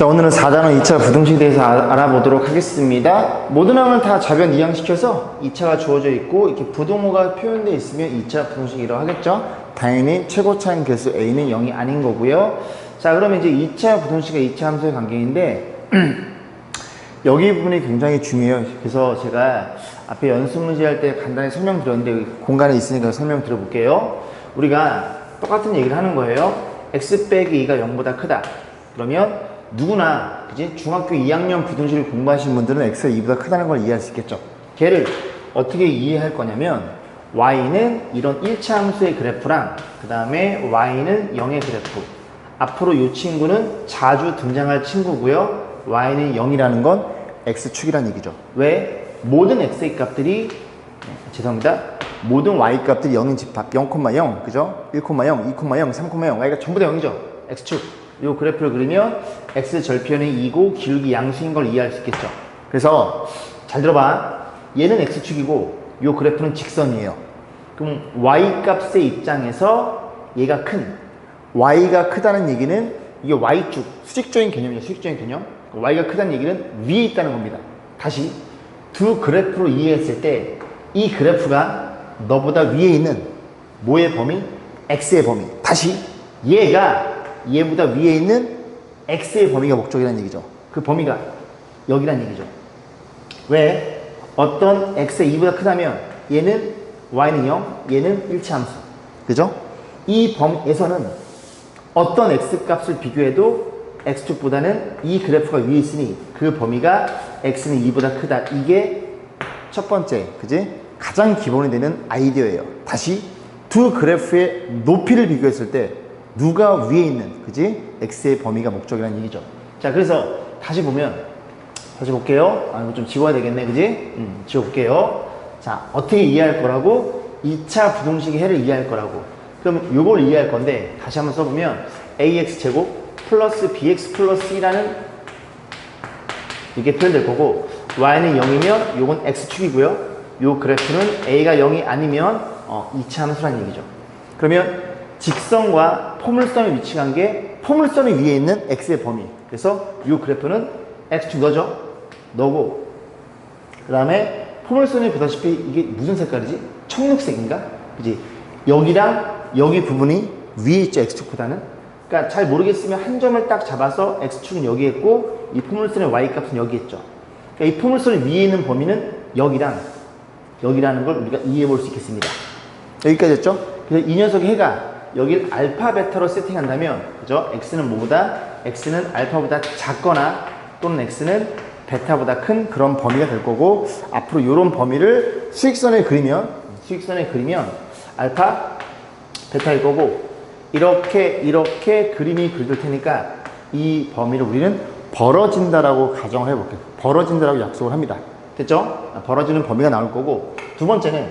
자, 오늘은 4단원 2차 부등식에 대해서 알아보도록 하겠습니다. 모든 항을 다 좌변 이항시켜서 2차가 주어져 있고 이렇게 부동호가 표현되어 있으면 2차 부등식이라고 하겠죠. 당연히 최고차인 개수 A는 0이 아닌 거고요. 자, 그러면 이제 2차 부등식과 2차 함수의 관계인데 여기 부분이 굉장히 중요해요. 그래서 제가 앞에 연습 문제 할 때 간단히 설명드렸는데 공간에 있으니까 설명드려볼게요. 우리가 똑같은 얘기를 하는 거예요. x 빼기 2가 0보다 크다. 그러면 누구나 그지? 중학교 2학년 부등식을 공부하신 분들은 x가 2보다 크다는 걸 이해할 수 있겠죠. 걔를 어떻게 이해할 거냐면 y는 이런 1차 함수의 그래프랑 그 다음에 y는 0의 그래프, 앞으로 이 친구는 자주 등장할 친구고요. y는 0이라는 건 x축이라는 얘기죠. 왜? 모든 x의 값들이 죄송합니다. 모든 y 값들이 0인 집합 0,0 그죠? 1,0, 2,0, 3,0 y가 전부 다 0이죠. x축. 이 그래프를 그리면 x 절편이 2고 기울기 양수인 걸 이해할 수 있겠죠. 그래서 잘 들어봐. 얘는 x축이고 이 그래프는 직선이에요. 그럼 y 값의 입장에서 얘가 큰 y가 크다는 얘기는 이게 y축 수직적인 개념이에요. 수직적인 개념. y가 크다는 얘기는 위에 있다는 겁니다. 다시 두 그래프로 이해했을 때 이 그래프가 너보다 위에 있는 뭐의 범위? x의 범위. 다시 얘보다 위에 있는 x의 범위가 목적이라는 얘기죠. 그 범위가 여기라는 얘기죠. 왜? 어떤 x가 2보다 크다면 얘는 y는 0, 얘는 1차 함수. 그죠? 이 범위에서는 어떤 x 값을 비교해도 x축보다는 이 그래프가 위에 있으니 그 범위가 x는 2보다 크다. 이게 첫 번째, 그지? 가장 기본이 되는 아이디어예요. 다시 두 그래프의 높이를 비교했을 때 누가 위에 있는, 그지? x의 범위가 목적이라는 얘기죠. 자, 그래서 다시 볼게요. 이거 좀 지워야 되겠네, 그지? 지워볼게요. 자, 어떻게 이해할 거라고? 2차 부등식의 해를 이해할 거라고. 그럼 요걸 이해할 건데, 다시 한번 써보면, ax제곱 플러스 bx 플러스 2라는 이게 표현될 거고, y는 0이면 요건 x축이고요. 요 그래프는 a가 0이 아니면 2차 함수라는 얘기죠. 그러면 직선과 포물선의 위치 관계, 포물선이 위에 있는 x의 범위. 그래서 이 그래프는 x축 너고, 그 다음에 포물선이 보다시피 이게 무슨 색깔이지? 청록색인가? 그지? 여기랑 여기 부분이 위에 있죠, x축보다는. 그러니까 잘 모르겠으면 한 점을 딱 잡아서 x축은 여기에 있고, 이 포물선의 y값은 여기에 있죠. 그러니까 이 포물선이 위에 있는 범위는 여기라는 걸 우리가 이해해 볼 수 있겠습니다. 여기까지 했죠? 그래서 이 녀석의 해가 여길 알파, 베타로 세팅한다면, 그죠? x는 뭐보다? x는 알파보다 작거나 또는 x는 베타보다 큰 그런 범위가 될 거고, 앞으로 이런 범위를 수직선에 그리면 알파, 베타일 거고, 이렇게 그림이 그려질 테니까 이 범위를 우리는 벌어진다라고 가정을 해볼게요. 벌어진다라고 약속을 합니다. 됐죠? 벌어지는 범위가 나올 거고, 두 번째는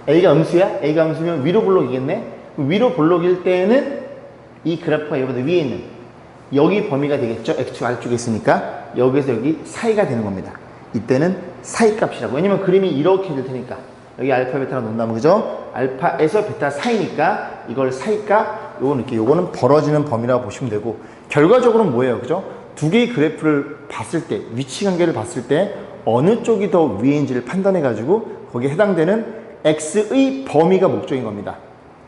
A가 음수야? A가 음수면 위로 볼록이겠네? 위로 볼록일 때는 이 그래프가 얘보다 위에 있는 여기 범위가 되겠죠? X축 R축에 있으니까 여기에서 여기 사이가 되는 겁니다. 이때는 사이 값이라고. 왜냐면 그림이 이렇게 될 테니까 여기 알파 베타가 논다면, 그죠? 알파에서 베타 사이니까 이걸 사이 값, 요거는 벌어지는 범위라고 보시면 되고, 결과적으로는 뭐예요? 그죠? 두 개의 그래프를 봤을 때, 위치 관계를 봤을 때 어느 쪽이 더 위인지를 판단해 가지고 거기에 해당되는 x의 범위가 목적인 겁니다.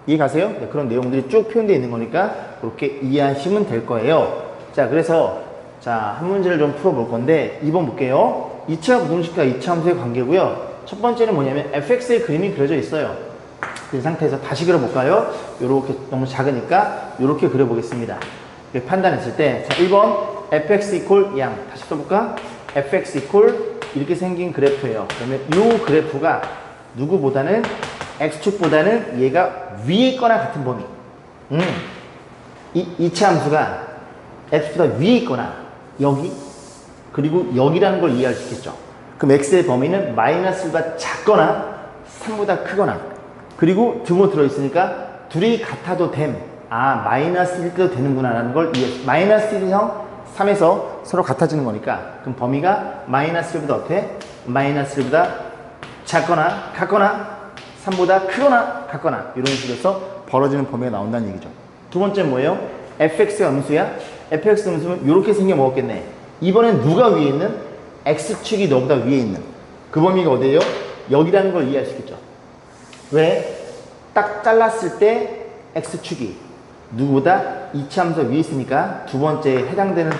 이해 가세요? 네, 그런 내용들이 쭉 표현되어 있는 거니까 그렇게 이해하시면 될 거예요. 자, 그래서 한 문제를 좀 풀어볼 건데 2번 볼게요. 2차 부등식과 2차 함수의 관계고요. 첫 번째는 뭐냐면 fx의 그림이 그려져 있어요. 그 상태에서 다시 그려볼까요? 요렇게 너무 작으니까 요렇게 그려보겠습니다. 이렇게 판단했을 때, 자, 1번 fx 이퀄 양. 다시 써볼까? fx 이퀄 이렇게 생긴 그래프예요. 그러면 이 그래프가 누구보다는 x축보다는 얘가 위에 있거나 같은 범위. 이 2차 함수가 x보다 위에 있거나 여기, 그리고 여기라는 걸 이해할 수 있겠죠. 그럼 x의 범위는 마이너스 1보다 작거나 3보다 크거나, 그리고 등호 들어있으니까 둘이 같아도 마이너스 1 때도 되는구나 라는 걸 마이너스 1이랑 3에서 서로 같아지는 거니까, 그럼 범위가 마이너스 1보다 어때? 마이너스 1보다 작거나 같거나 3보다 크거나 같거나 이런 식으로 해서 벌어지는 범위가 나온다는 얘기죠. 두 번째 뭐예요? fx가 음수야? fx 음수는 이렇게 생겨 먹었겠네. 이번엔 누가 위에 있는? x축이 너보다 위에 있는 그 범위가 어디예요? 여기라는 걸 이해할 수 있겠죠. 왜? 딱 잘랐을 때 x축이 누구보다 이차함수 위에 있으니까 두 번째에 해당되는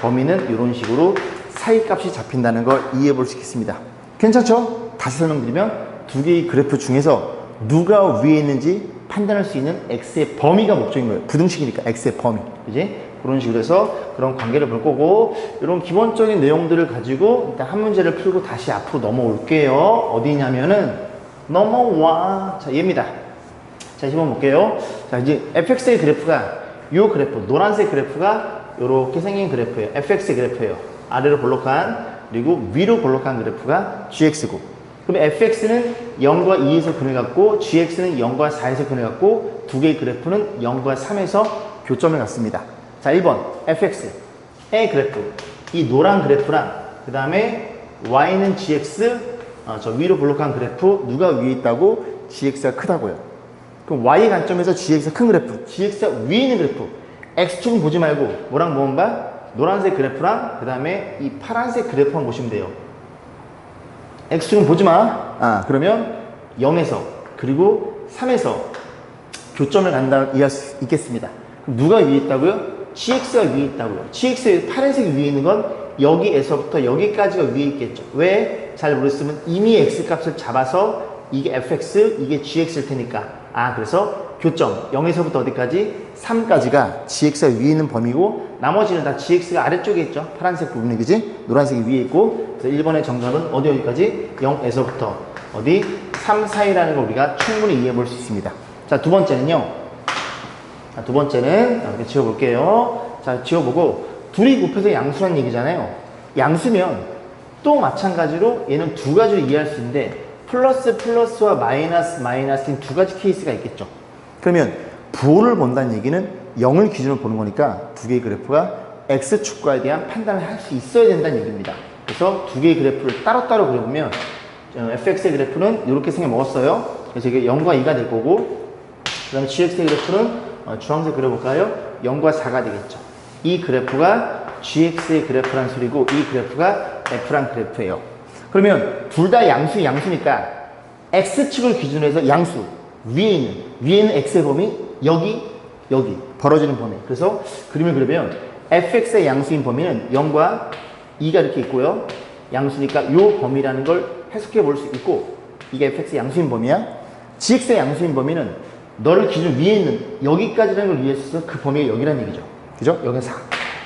범위는 이런 식으로 사이값이 잡힌다는 걸 이해해 볼 수 있겠습니다. 괜찮죠? 다시 설명드리면 두 개의 그래프 중에서 누가 위에 있는지 판단할 수 있는 x의 범위가 목적인 거예요. 부등식이니까 x의 범위. 그지? 그런 식으로 해서 그런 관계를 볼 거고, 이런 기본적인 내용들을 가지고 일단 한 문제를 풀고 다시 앞으로 넘어올게요. 어디냐면은 넘어와. 자, 얘입니다. 자, 한번 볼게요. 자, 이제 fx의 그래프가 요 그래프, 노란색 그래프가 요렇게 생긴 그래프예요. fx의 그래프예요. 아래로 볼록한, 그리고 위로 볼록한 그래프가 gx고, 그럼 fx는 0과 2에서 근을 갖고 gx는 0과 4에서 근을 갖고 두 개의 그래프는 0과 3에서 교점을 갖습니다. 자, 1번 fx의 그래프, 이 노란 그래프랑 그 다음에 y는 gx, 저 위로 볼록한 그래프 누가 위에 있다고? gx가 크다고요. 그럼 y 관점에서 gx가 큰 그래프, gx가 위에 있는 그래프, x축은 보지 말고 뭐랑 보면 봐? 노란색 그래프랑 그 다음에 이 파란색 그래프만 보시면 돼요. x축은 보지 마. 그러면 0에서 그리고 3에서 교점을 간다 이해할 수 있겠습니다. 그럼 누가 위에 있다고요? gx가 위에 있다고요. gx의 파란색이 위에 있는 건 여기에서부터 여기까지가 위에 있겠죠. 왜? 잘 모르겠으면 이미 x값을 잡아서 이게 fx, 이게 gx일 테니까. 그래서 교점 0에서부터 어디까지? 3까지가 gx가 위에 있는 범위고, 나머지는 다 gx가 아래쪽에 있죠. 파란색 부분이, 그지? 노란색이 위에 있고, 그래서 1번의 정답은 어디까지? 0에서부터 어디? 3 사이라는 걸 우리가 충분히 이해해 볼 수 있습니다. 자, 두 번째는요. 자, 두 번째는 이렇게 지워볼게요. 자, 지워보고 둘이 곱해서 양수란 얘기잖아요. 양수면 또 마찬가지로 얘는 두 가지로 이해할 수 있는데, 플러스 플러스와 마이너스 마이너스인 두 가지 케이스가 있겠죠. 그러면 부호를 본다는 얘기는 0을 기준으로 보는 거니까 두 개의 그래프가 x축과에 대한 판단을 할 수 있어야 된다는 얘기입니다. 그래서 두 개의 그래프를 따로따로 그려보면 fx의 그래프는 이렇게 생겨 먹었어요. 그래서 이게 0과 2가 될 거고, 그 다음에 gx의 그래프는 주황색 그려볼까요? 0과 4가 되겠죠. 이 그래프가 gx의 그래프란 소리고, 이 그래프가 f란 그래프예요. 그러면 둘 다 양수니까 x축을 기준으로 해서 양수 위에는 x의 범위, 여기 벌어지는 범위. 그래서 그림을 그리면 fx의 양수인 범위는 0과 2가 이렇게 있고요. 양수니까 이 범위라는 걸 해석해 볼 수 있고, 이게 fx의 양수인 범위야. gx의 양수인 범위는 너를 기준 위에 있는 여기까지라는 걸 이해해서 그 범위가 여기라는 얘기죠. 그죠? 여기서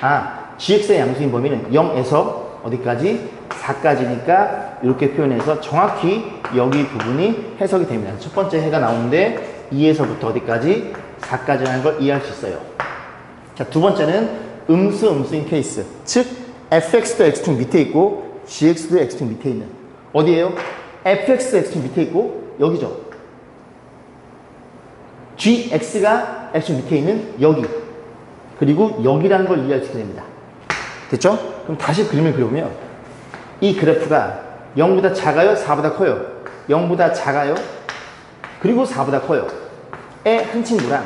4. gx의 양수인 범위는 0에서 어디까지? 4까지니까 이렇게 표현해서 정확히 여기 부분이 해석이 됩니다. 첫 번째 해가 나오는데 2에서부터 어디까지? 4까지라는 걸 이해할 수 있어요. 자, 두 번째는 음수인 케이스. 즉 fx도 x축 밑에 있고 gx도 x축 밑에 있는, 어디예요? fx도 x축 밑에 있고 여기죠. gx가 x축 밑에 있는 여기, 그리고 여기라는 걸 이해할 수 있게 됩니다. 됐죠? 그럼 다시 그림을 그려보면 이 그래프가 0보다 작아요? 4보다 커요? 0보다 작아요? 그리고 4보다 커요. 의 한 친구랑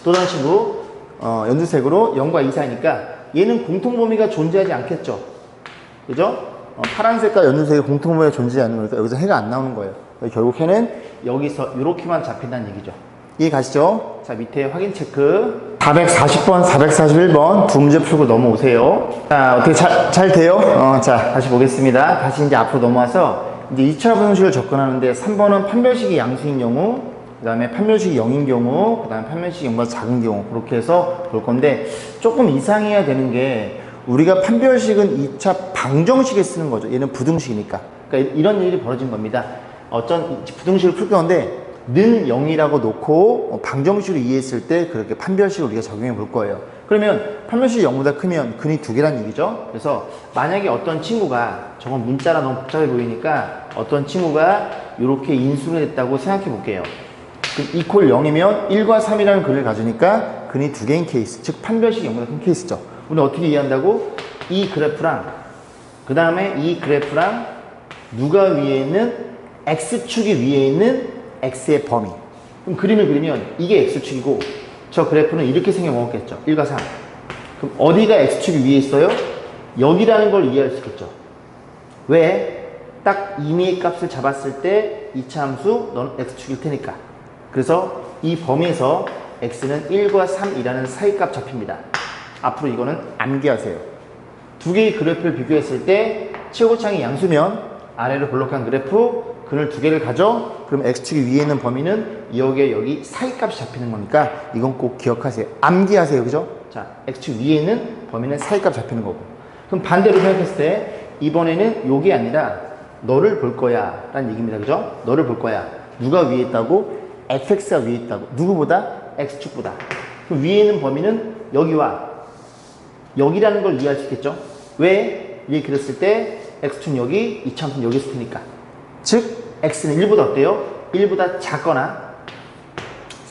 또 다른 친구 연두색으로 0과 2 사이니까 얘는 공통범위가 존재하지 않겠죠. 그죠? 파란색과 연두색의 공통범위가 존재하지 않는 거니까 여기서 해가 안 나오는 거예요. 결국 해는 여기서 이렇게만 잡힌다는 얘기죠. 이해 가시죠? 자, 밑에 확인 체크. 440번, 441번 두 문제 풀고 넘어오세요. 자, 어떻게 잘 돼요? 자, 다시 보겠습니다. 다시 이제 앞으로 넘어와서 이제 2차 분식을 접근하는데 3번은 판별식이 양수인 경우, 그 다음에 판별식이 0인 경우, 그 다음에 판별식이 0보다 작은 경우, 그렇게 해서 볼 건데, 조금 이상해야 되는 게, 우리가 판별식은 2차 방정식에 쓰는 거죠. 얘는 부등식이니까. 그러니까 이런 일이 벌어진 겁니다. 어떤 부등식을 풀 건데 는 0이라고 놓고 방정식으로 이해했을 때 그렇게 판별식을 우리가 적용해 볼 거예요. 그러면 판별식이 0보다 크면 근이 두 개란 얘기죠. 그래서 만약에 어떤 친구가, 저건 문자라 너무 복잡해 보이니까 어떤 친구가 이렇게 인수가 됐다고 생각해 볼게요. 이퀄 0이면 1과 3이라는 근을 가지니까 근이 두 개인 케이스, 즉 판별식이 0보다 큰 케이스죠. 우리는 어떻게 이해한다고? 이 그래프랑 그 다음에 이 그래프랑 누가 위에 있는? x축이 위에 있는 x의 범위. 그럼 그림을 그리면 이게 x축이고 저 그래프는 이렇게 생겨 먹었겠죠. 1과 3. 그럼 어디가 x축이 위에 있어요? 여기라는 걸 이해할 수 있겠죠. 왜? 딱 임의의 값을 잡았을 때 2차 함수 너는 x축일 테니까. 그래서 이 범위에서 x는 1과 3이라는 사이값 잡힙니다. 앞으로 이거는 암기하세요. 두 개의 그래프를 비교했을 때 최고창이 양수면 아래로 볼록한 그래프 그늘 두 개를 가져. 그럼 x축이 위에 있는 범위는 여기에 여기 사이값이 잡히는 거니까 이건 꼭 기억하세요. 암기하세요. 그죠? 자, x축 위에 있는 범위는 사이값 잡히는 거고. 그럼 반대로 생각했을 때 이번에는 요게 아니라 너를 볼 거야 라는 얘기입니다. 그죠? 너를 볼 거야. 누가 위에 있다고? fx가 위에 있다고. 누구보다? x축보다. 그럼 위에 있는 범위는 여기와 여기라는 걸 이해할 수 있겠죠? 왜? 위에 그렸을 때 x축은 여기, 이차함수는 여기 있을 테니까. 즉 x는 1보다 어때요? 1보다 작거나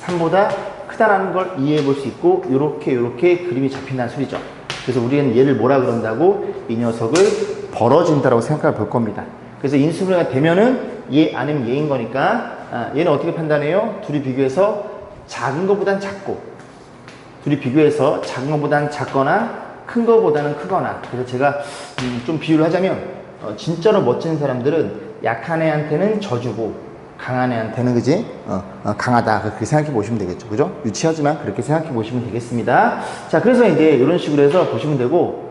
3보다 크다라는 걸 이해해 볼 수 있고 요렇게 그림이 잡힌다는 소리죠. 그래서 우리는 얘를 뭐라 그런다고? 이 녀석을 벌어진다라고 생각해 볼 겁니다. 그래서 인수분해가 되면은 얘 아니면 얘인 거니까 얘는 어떻게 판단해요? 둘이 비교해서 작은 것보단 작고 둘이 비교해서 작은 것보단 작거나 큰 것보다는 크거나. 그래서 제가 좀 비유를 하자면 진짜로 멋진 사람들은 약한 애한테는 져주고 강한 애한테는 그지? 강하다 그렇게 생각해 보시면 되겠죠. 그죠? 유치하지만 그렇게 생각해 보시면 되겠습니다. 자, 그래서 이제 이런 식으로 해서 보시면 되고,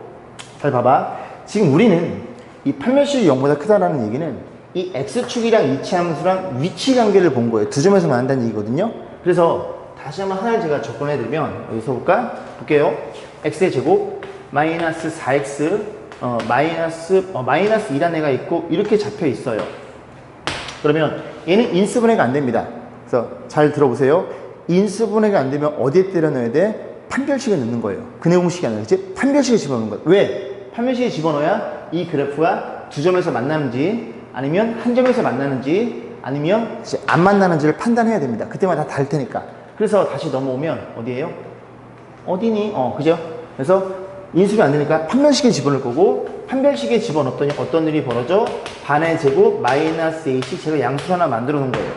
잘 봐봐. 지금 우리는 이 판별식이 0보다 크다라는 얘기는 이 x축이랑 이차함수랑 위치 관계를 본 거예요. 두 점에서 만난다는 얘기거든요. 그래서 다시 한번 하나를 제가 접근해 드리면 여기서 볼게요. x의 제곱 마이너스 4x 마이너스 2라는 애가 있고 이렇게 잡혀 있어요. 그러면 얘는 인수분해가 안 됩니다. 그래서 잘 들어보세요. 인수분해가 안 되면 어디에 때려 넣어야 돼? 판별식을 넣는 거예요. 근해공식이 아니라 그치? 판별식에 집어넣는 거예요. 왜? 판별식에 집어넣어야 이 그래프가 두 점에서 만나는지 아니면 한 점에서 만나는지 아니면 안 만나는지를 판단해야 됩니다. 그때마다 다 다를 테니까. 그래서 다시 넘어오면 어디예요? 어디니? 그죠? 그래서 인수분해 안 되니까 판별식에 집어넣을 거고, 판별식에 집어넣었더니 어떤 일이 벌어져? 반의 제곱 마이너스 a씩 제가 양수 하나 만들어 놓은 거예요.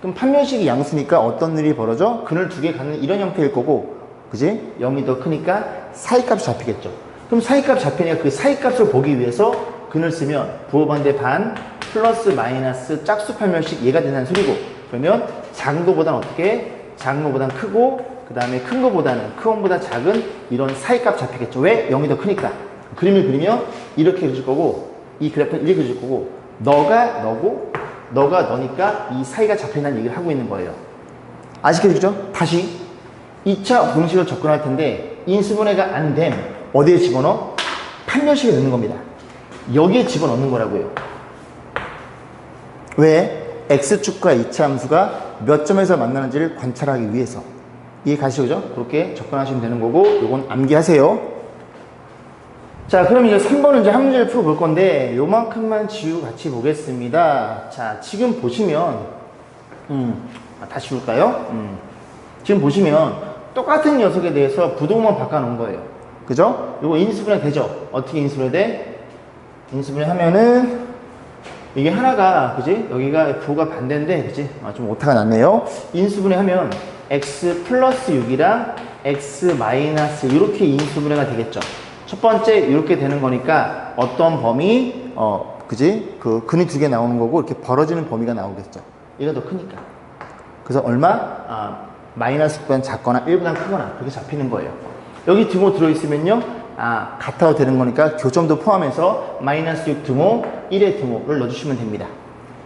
그럼 판별식이 양수니까 어떤 일이 벌어져? 근을 두 개 갖는 이런 형태일 거고, 그지? 0이 더 크니까 사이값이 잡히겠죠. 그럼 사이값 잡히니까 그 사이값을 보기 위해서 근을 쓰면 부호반대 반 플러스 마이너스 짝수 판별식 얘가 된다는 소리고, 그러면 작은 거보다는 어떻게? 작은 거보다는 크고 그 다음에 큰 거보다는 큰 거보다 작은 이런 사이값 잡히겠죠. 왜? 0이 더 크니까. 그림을 그리면 이렇게 그려줄 거고 이 그래프는 이렇게 그려줄 거고 너가 너고 너가 너니까 이 사이가 잡힌다는 얘기를 하고 있는 거예요. 아시겠죠? 다시 2차 공식을 접근할 텐데 인수분해가 안 됨. 어디에 집어넣어? 판별식에 넣는 겁니다. 여기에 집어넣는 거라고요. 왜? x축과 2차 함수가 몇 점에서 만나는지를 관찰하기 위해서. 이해 가시죠? 그렇게 접근하시면 되는 거고, 요건 암기하세요. 자, 그럼 이제 3번은 이제 한 문제를 풀어볼 건데, 요만큼만 지우고 같이 보겠습니다. 자, 지금 보시면, 다시 볼까요? 지금 보시면, 똑같은 녀석에 대해서 부동만 바꿔놓은 거예요. 그죠? 요거 인수분해 되죠? 어떻게 인수분해 돼? 인수분해 하면은, 이게 하나가, 그지? 여기가 부호가 반대인데, 그지? 좀 오타가 났네요. 인수분해 하면, x 플러스 6이랑 x 마이너스 이렇게 인수분해가 되겠죠. 첫 번째 이렇게 되는 거니까 어떤 범위 그지? 그 근이 두 개 나오는 거고 이렇게 벌어지는 범위가 나오겠죠. 얘가 더 크니까. 그래서 얼마? 마이너스 6보다 작거나 1보다 크거나 그렇게 잡히는 거예요. 여기 등호 들어있으면요 같아도 되는 거니까 교점도 포함해서 마이너스 6 등호 1의 등호를 넣어주시면 됩니다.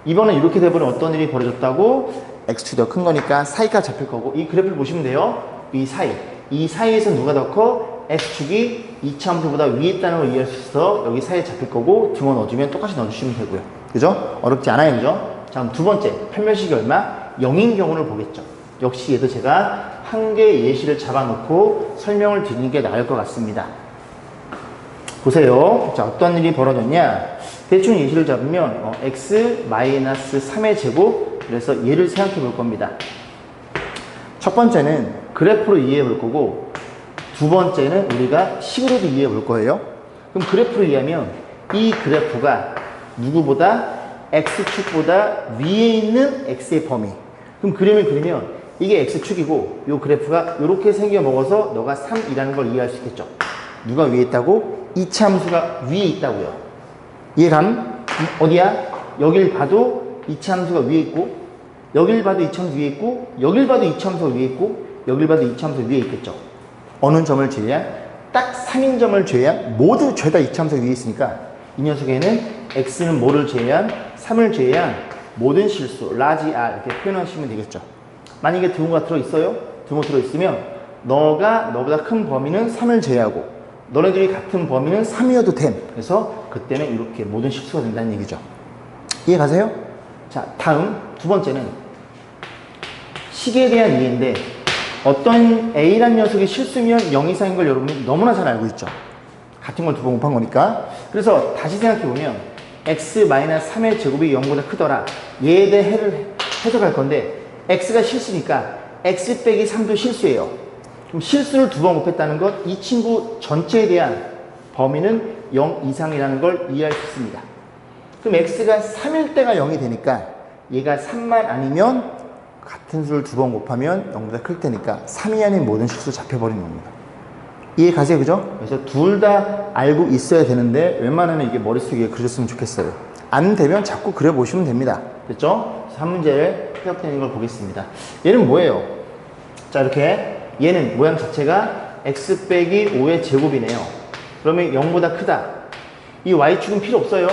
이번엔 이렇게 돼버리면 어떤 일이 벌어졌다고? x축이 더 큰 거니까 사이가 잡힐 거고 이 그래프를 보시면 돼요. 이 사이에서 누가 더 커? x축이 2차 함수보다 위에 있다는 걸 이해할 수 있어서 여기 사이에 잡힐 거고 등호 넣어주면 똑같이 넣어주시면 되고요. 그죠? 어렵지 않아요. 그죠? 자, 그럼 두 번째 판별식이 얼마? 0인 경우를 보겠죠. 역시 얘도 제가 한 개의 예시를 잡아놓고 설명을 드리는 게 나을 것 같습니다. 보세요. 자, 어떤 일이 벌어졌냐? 대충 예시를 잡으면 x 마이너스 3의 제곱 그래서 얘를 생각해 볼 겁니다. 첫 번째는 그래프로 이해해 볼 거고 두 번째는 우리가 식으로도 이해해 볼 거예요. 그럼 그래프로 이해하면 이 그래프가 누구보다 x축보다 위에 있는 x의 범위. 그럼 그림을 그리면 이게 x축이고 이 그래프가 이렇게 생겨 먹어서 너가 3이라는 걸 이해할 수 있겠죠. 누가 위에 있다고? 이차 함수가 위에 있다고요. 이해감? 어디야? 여길 봐도 이차 함수가 위에 있고, 여길 봐도 이차 함수 위에 있고, 여길 봐도 이차 함수가 위에 있고, 여길 봐도 이차 함수가 위에 있겠죠. 어느 점을 제외한? 딱 3인 점을 제외한 모두 죄다 이차 함수가 위에 있으니까 이 녀석에는 x는 뭐를 제외한? 3을 제외한 모든 실수, 라지 R 이렇게 표현하시면 되겠죠. 만약에 등호가 들어있어요? 등호 들어있으면 너가 너보다 큰 범위는 3을 제외하고 너네들이 같은 범위는 3이어도 됨. 그래서 그때는 이렇게 모든 실수가 된다는 얘기죠. 이해 가세요? 자, 다음 두 번째는 식에 대한 이해인데 어떤 A란 녀석이 실수면 0 이상인 걸 여러분이 너무나 잘 알고 있죠. 같은 걸 두 번 곱한 거니까. 그래서 다시 생각해보면 x-3의 제곱이 0보다 크더라. 얘에 대해 해석할 건데 x가 실수니까 x 빼기 3도 실수예요. 그럼 실수를 두 번 곱했다는 건 이 친구 전체에 대한 범위는 0 이상이라는 걸 이해할 수 있습니다. 그럼 x가 3일 때가 0이 되니까 얘가 3만 아니면 같은 수를 두 번 곱하면 0보다 클 테니까 3이 아닌 모든 실수 잡혀버리는 겁니다. 이해 가세요? 그죠? 그래서 둘 다 알고 있어야 되는데 웬만하면 이게 머릿속에 그려졌으면 좋겠어요. 안 되면 자꾸 그려보시면 됩니다. 됐죠? 그래서 한 문제를 해석되는 걸 보겠습니다. 얘는 뭐예요? 자, 이렇게 얘는 모양 자체가 x 빼기 5의 제곱이네요. 그러면 0보다 크다. 이 y축은 필요 없어요.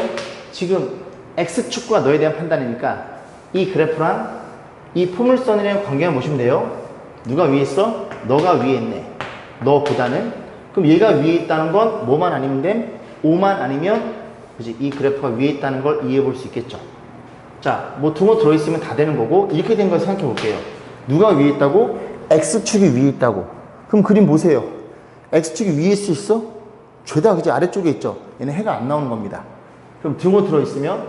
지금 x축과 너에 대한 판단이니까 이 그래프랑 이 포물선이랑 관계만 보시면 돼요. 누가 위에 있어? 너가 위에 있네. 너보다는. 그럼 얘가 위에 있다는 건 뭐만 아니면 됨? 5만 아니면 그치? 이 그래프가 위에 있다는 걸 이해해 볼 수 있겠죠. 자, 뭐 등호 들어있으면 다 되는 거고 이렇게 된 걸 생각해 볼게요. 누가 위에 있다고? X축이 위에 있다고. 그럼 그림 보세요. X축이 위에 있을 수 있어? 죄다 그치? 아래쪽에 있죠. 얘는 해가 안 나오는 겁니다. 그럼 등호 들어있으면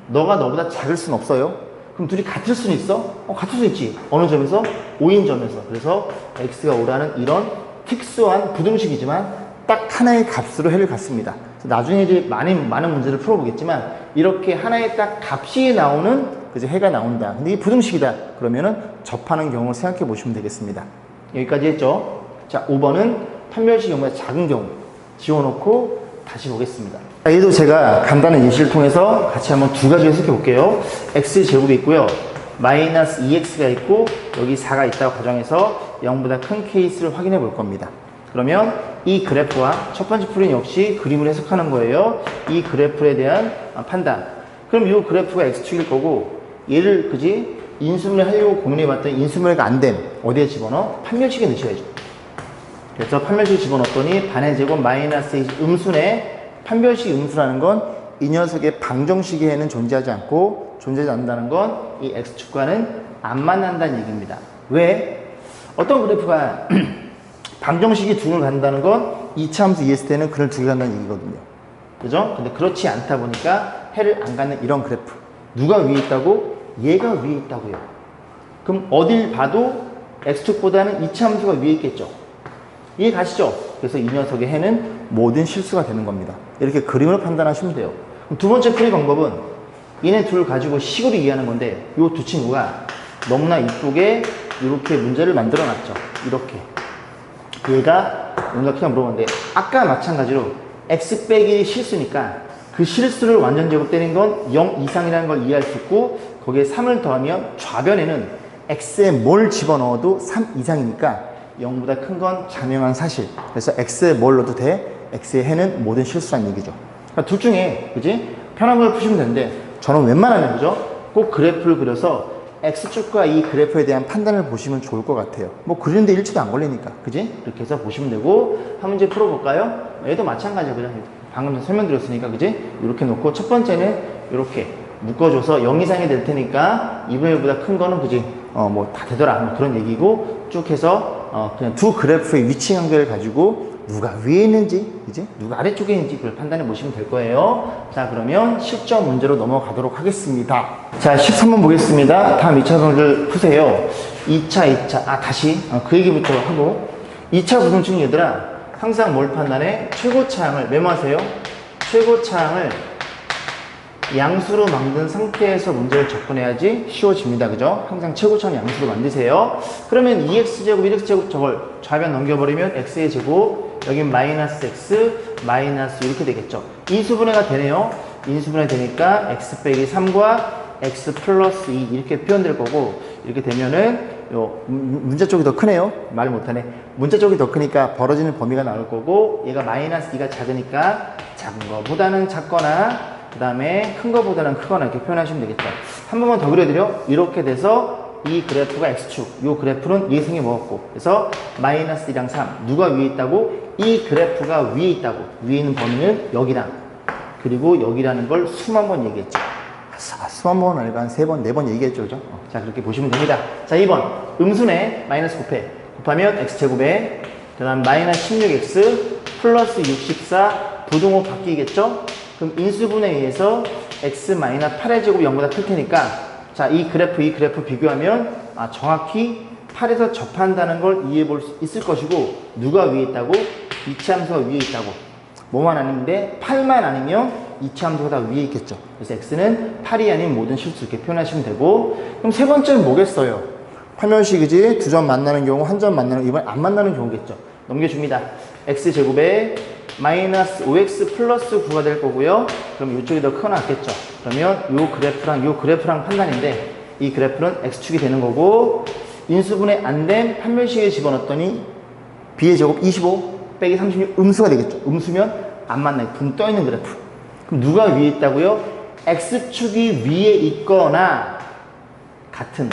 너가 너보다 작을 순 없어요. 그럼 둘이 같을 수는 있어? 같을 수 있지. 어느 점에서? 5인 점에서. 그래서 x가 5라는 이런 특수한 부등식이지만 딱 하나의 값으로 해를 갔습니다. 나중에 이제 많은 문제를 풀어보겠지만 이렇게 하나의 딱 값이 나오는 그제 해가 나온다. 근데 이게 부등식이다. 그러면은 접하는 경우를 생각해 보시면 되겠습니다. 여기까지 했죠. 자, 5번은 판별식 경우가 작은 경우 지워놓고 다시 보겠습니다. 얘도 제가 간단한 예시를 통해서 같이 한번 두 가지 해석해 볼게요. x제곱이 있고요. 마이너스 2x가 있고 여기 4가 있다고 가정해서 0보다 큰 케이스를 확인해 볼 겁니다. 그러면 이 그래프와 첫 번째 풀이는 역시 그림을 해석하는 거예요. 이 그래프에 대한 판단. 그럼 이 그래프가 x축일 거고 얘를 그지 인수분해 하려고 고민해 봤더니 인수분해가 안 됨. 어디에 집어넣어? 판별식에 넣으셔야죠. 그래서 판별식 집어넣었더니 반의 제곱 마이너스 2 음수네. 판별식 음수라는 건 이 녀석의 방정식에는 존재하지 않고 존재하지 않는다는 건 이 x축과는 안 만난다는 얘기입니다. 왜? 어떤 그래프가 방정식이 둘을 간다는 건 2차 함수 이했을 때는 그를 두 개 간다는 얘기거든요. 그죠? 근데 그렇지 않다 보니까 해를 안 갖는 이런 그래프. 누가 위에 있다고? 얘가 위에 있다고요. 그럼 어딜 봐도 x축보다는 2차 함수가 위에 있겠죠. 이해 가시죠? 그래서 이 녀석의 해는 모든 실수가 되는 겁니다. 이렇게 그림을 판단하시면 돼요. 그럼 두 번째 풀이 방법은 얘네 둘을 가지고 식으로 이해하는 건데 이 두 친구가 너무나 이쁘게 이렇게 문제를 만들어 놨죠. 이렇게. 얘가 뭔가 그냥 물어봤는데 아까 마찬가지로 x 빼기 실수니까 그 실수를 완전 제곱되는 건 0 이상이라는 걸 이해할 수 있고 거기에 3을 더하면 좌변에는 x에 뭘 집어넣어도 3 이상이니까 0보다 큰 건 자명한 사실. 그래서 x에 뭘 넣어도 돼? x의 해는 모든 실수란 얘기죠. 그러니까 둘 중에 그지? 편한 걸 푸시면 되는데 저는 웬만하면 그죠? 꼭 그래프를 그려서 x축과 이 그래프에 대한 판단을 보시면 좋을 것 같아요. 뭐 그리는데 일치도 안 걸리니까 그지? 이렇게 해서 보시면 되고 한 문제 풀어볼까요? 얘도 마찬가지야. 그냥 방금 설명드렸으니까 그지? 이렇게 놓고 첫 번째는 이렇게 묶어줘서 0 이상이 될 테니까 2분의 1보다 큰 거는 그지? 뭐 다 되더라. 뭐 그런 얘기고 쭉 해서 그냥 두 그래프의 위치 관계를 가지고 누가 위에 있는지, 그지? 누가 아래쪽에 있는지 그걸 판단해 보시면 될 거예요. 자, 그러면 실전 문제로 넘어가도록 하겠습니다. 자, 13번 보겠습니다. 다음 2차 문제를 푸세요. 2차. 다시 그 얘기부터 하고 2차 부등식 얘들아 항상 뭘 판단해? 최고차항을 메모하세요. 최고차항을 양수로 만든 상태에서 문제를 접근해야지 쉬워집니다. 그죠? 항상 최고차항 양수로 만드세요. 그러면 2x제곱, 1x제곱 저걸 좌변 넘겨버리면 x의 제곱, 여긴 마이너스 x, 마이너스 이렇게 되겠죠. 인수분해가 되네요. 인수분해 되니까 x 빼기 3과 x 플러스 2 이렇게 표현될 거고, 이렇게 되면은 요 문자 쪽이 더 크네요. 말 못하네. 문자 쪽이 더 크니까 벌어지는 범위가 나올 거고, 얘가 마이너스 2가 작으니까 작은 거보다는 작거나 그 다음에 큰 거보다는 크거나 이렇게 표현하시면 되겠죠. 한 번만 더 그려드려. 이렇게 돼서 이 그래프가 x축, 이 그래프는 예승이 먹었고, 그래서 마이너스 2랑 3 누가 위에 있다고? 이 그래프가 위에 있다고. 위에 있는 범위는 여기랑, 그리고 여기라는 걸 수만 번 얘기했죠. 수만 번 아니고 한 3번, 4번 얘기했죠. 그죠? 자, 그렇게 보시면 됩니다. 자, 2번. 음수네. 마이너스 곱하면 x제곱에, 그 다음 마이너스 16x 플러스 64 부등호 바뀌겠죠? 그럼 인수분해에 의해서 x 마이너스 8의 제곱 0보다 클 테니까, 자, 이 그래프 비교하면 정확히 8에서 접한다는 걸 이해해 볼 수 있을 것이고, 누가 위에 있다고? 이차함수가 위에 있다고. 뭐만 아닌데 8만 아니면 이차함수가 다 위에 있겠죠. 그래서 x는 8이 아닌 모든 실수 이렇게 표현하시면 되고, 그럼 세 번째는 뭐겠어요? 화면식이지 두 점 만나는 경우, 한 점 만나는, 이번 안 만나는 경우겠죠. 넘겨줍니다. x제곱에 마이너스 5x 플러스 9가 될 거고요. 그럼 이쪽이 더 크거나 같겠죠. 그러면 이 그래프랑 판단인데, 이 그래프는 x축이 되는 거고, 인수분해 안 된 판별식에 집어넣었더니 b의 제곱 25 빼기 36 음수가 되겠죠. 음수면 안 만나요. 붕 떠있는 그래프. 그럼 누가 위에 있다고요? x축이 위에 있거나 같은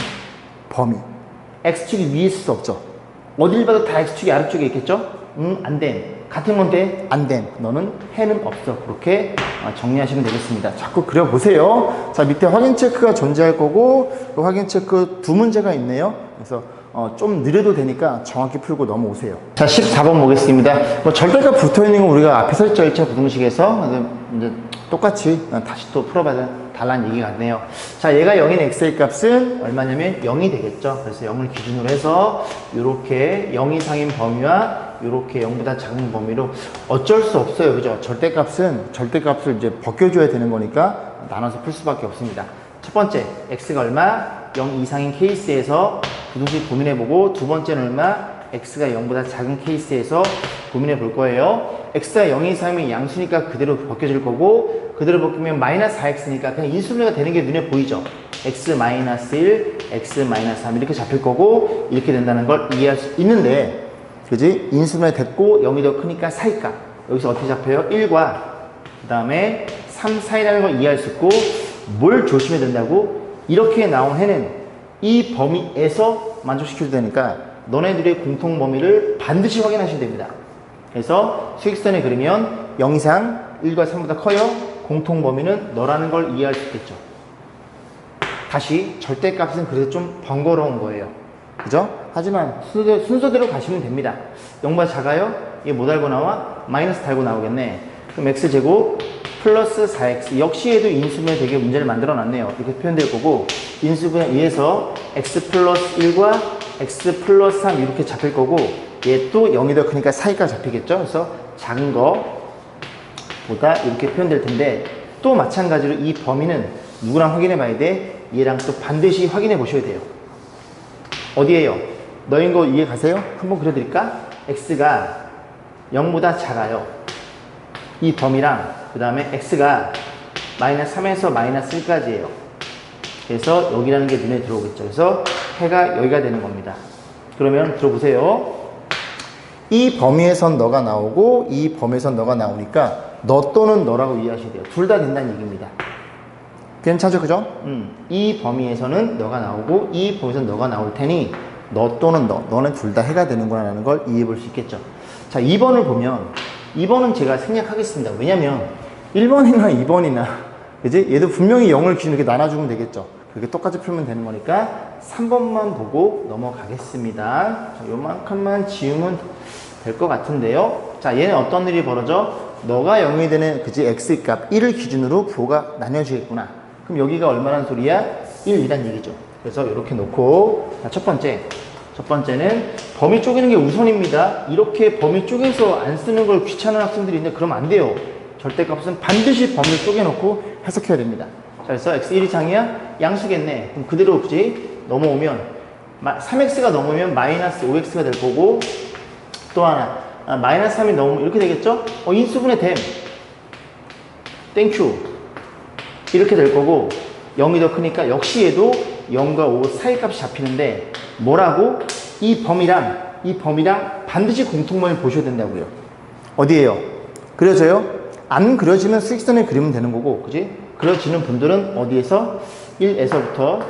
범위. x축이 위에 있을 수 없죠. 어딜 봐도 다 x축이 아래쪽에 있겠죠? 안 됨. 같은 건데 안 됨. 너는 해는 없어. 그렇게 정리하시면 되겠습니다. 자꾸 그려보세요. 자, 밑에 확인 체크가 존재할 거고, 그 확인 체크 두 문제가 있네요. 그래서 좀 느려도 되니까 정확히 풀고 넘어오세요. 자, 14번 보겠습니다. 뭐 절대값 붙어있는 건 우리가 앞에서 했죠. 1차 부등식에서. 이제 똑같이 다시 또 풀어봐야 달라는 얘기 같네요. 자, 얘가 0인 x의 값은 얼마냐면 0이 되겠죠. 그래서 0을 기준으로 해서 이렇게 0 이상인 범위와 이렇게 0보다 작은 범위로 어쩔 수 없어요. 그죠? 절대값을 이제 벗겨줘야 되는 거니까 나눠서 풀 수밖에 없습니다. 첫 번째, x가 얼마? 0 이상인 케이스에서 부등식 고민해보고, 두 번째는 얼마? x가 0보다 작은 케이스에서 고민해 볼 거예요. x가 0 이상이면 양수니까 그대로 벗겨질 거고, 그대로 벗기면 마이너스 4x니까 그냥 인수분해가 되는 게 눈에 보이죠. x 마이너스 1, x 마이너스 3 이렇게 잡힐 거고, 이렇게 된다는 걸 이해할 수 있는데, 그지? 인수분해 됐고 0이 더 크니까 사이값. 여기서 어떻게 잡혀요? 1과 그 다음에 3 사이라는 걸 이해할 수 있고, 뭘 조심해야 된다고? 이렇게 나온 해는 이 범위에서 만족시켜야 되니까 너네들의 공통 범위를 반드시 확인하셔야 됩니다. 그래서 수익선에 그리면 0 이상 1과 3보다 커요. 공통 범위는 너라는 걸 이해할 수 있겠죠. 다시 절대값은 그래도 좀 번거로운 거예요. 그죠? 하지만 순서대로 가시면 됩니다. 0보다 작아요? 얘 뭐 달고 나와? 마이너스 달고 나오겠네. 그럼 x제곱 플러스 4x. 역시 얘도 인수분해 되게 문제를 만들어 놨네요. 이렇게 표현될 거고, 인수분해에 의해서 x 플러스 1과 x 플러스 3 이렇게 잡힐 거고, 얘 또 0이 더 크니까 사이가 잡히겠죠. 그래서 작은 거보다 이렇게 표현될 텐데, 또 마찬가지로 이 범위는 누구랑 확인해 봐야 돼? 얘랑 또 반드시 확인해 보셔야 돼요. 어디에요? 너인 거 이해 가세요? 한번 그려드릴까? x가 0보다 작아요. 이 범위랑 그 다음에 x가 마이너스 3에서 마이너스 1까지예요. 그래서 여기라는 게 눈에 들어오겠죠. 그래서 해가 여기가 되는 겁니다. 그러면 들어보세요. 이 범위에선 너가 나오고 이 범위에선 너가 나오니까 너 또는 너라고 이해하셔야 돼요. 둘 다 된다는 얘기입니다. 괜찮죠? 그죠? 이 범위에서는 너가 나오고 이 범위에서는 너가 나올 테니 너 또는 너는 둘 다 해가 되는구나 라는 걸 이해해 볼 수 있겠죠. 자, 2번을 보면 2번은 제가 생략하겠습니다. 왜냐면 1번이나 2번이나 그지? 얘도 분명히 0을 기준으로 이렇게 나눠주면 되겠죠. 그렇게 똑같이 풀면 되는 거니까 3번만 보고 넘어가겠습니다. 자, 요만큼만 지우면 될 것 같은데요. 자, 얘는 어떤 일이 벌어져? 너가 0이 되는 그지? x값 1을 기준으로 부호가 나뉘어지겠구나. 그럼 여기가 얼마란 소리야? 1이란 얘기죠. 그래서 이렇게 놓고, 자, 첫 번째는 범위 쪼개는 게 우선입니다. 이렇게 범위 쪼개서 안 쓰는 걸 귀찮은 학생들이 있는데 그러면 안 돼요. 절대값은 반드시 범위를 쪼개놓고 해석해야 됩니다. 자, 그래서 x 1 이상이야? 양수겠네. 그럼 그대로 그지? 넘어오면 3x가 넘으면 마이너스 5x가 될 거고, 또 하나 마이너스 3이 넘으면 이렇게 되겠죠? 인수분해 됨. 땡큐. 이렇게 될 거고 0이 더 크니까 역시 얘도 0과 5 사이 값이 잡히는데 뭐라고? 이 범위랑 반드시 공통범위 보셔야 된다고요. 어디에요? 그려져요? 안 그려지면 수직선에 그리면 되는 거고, 그지? 그려지는 분들은 어디에서 1에서부터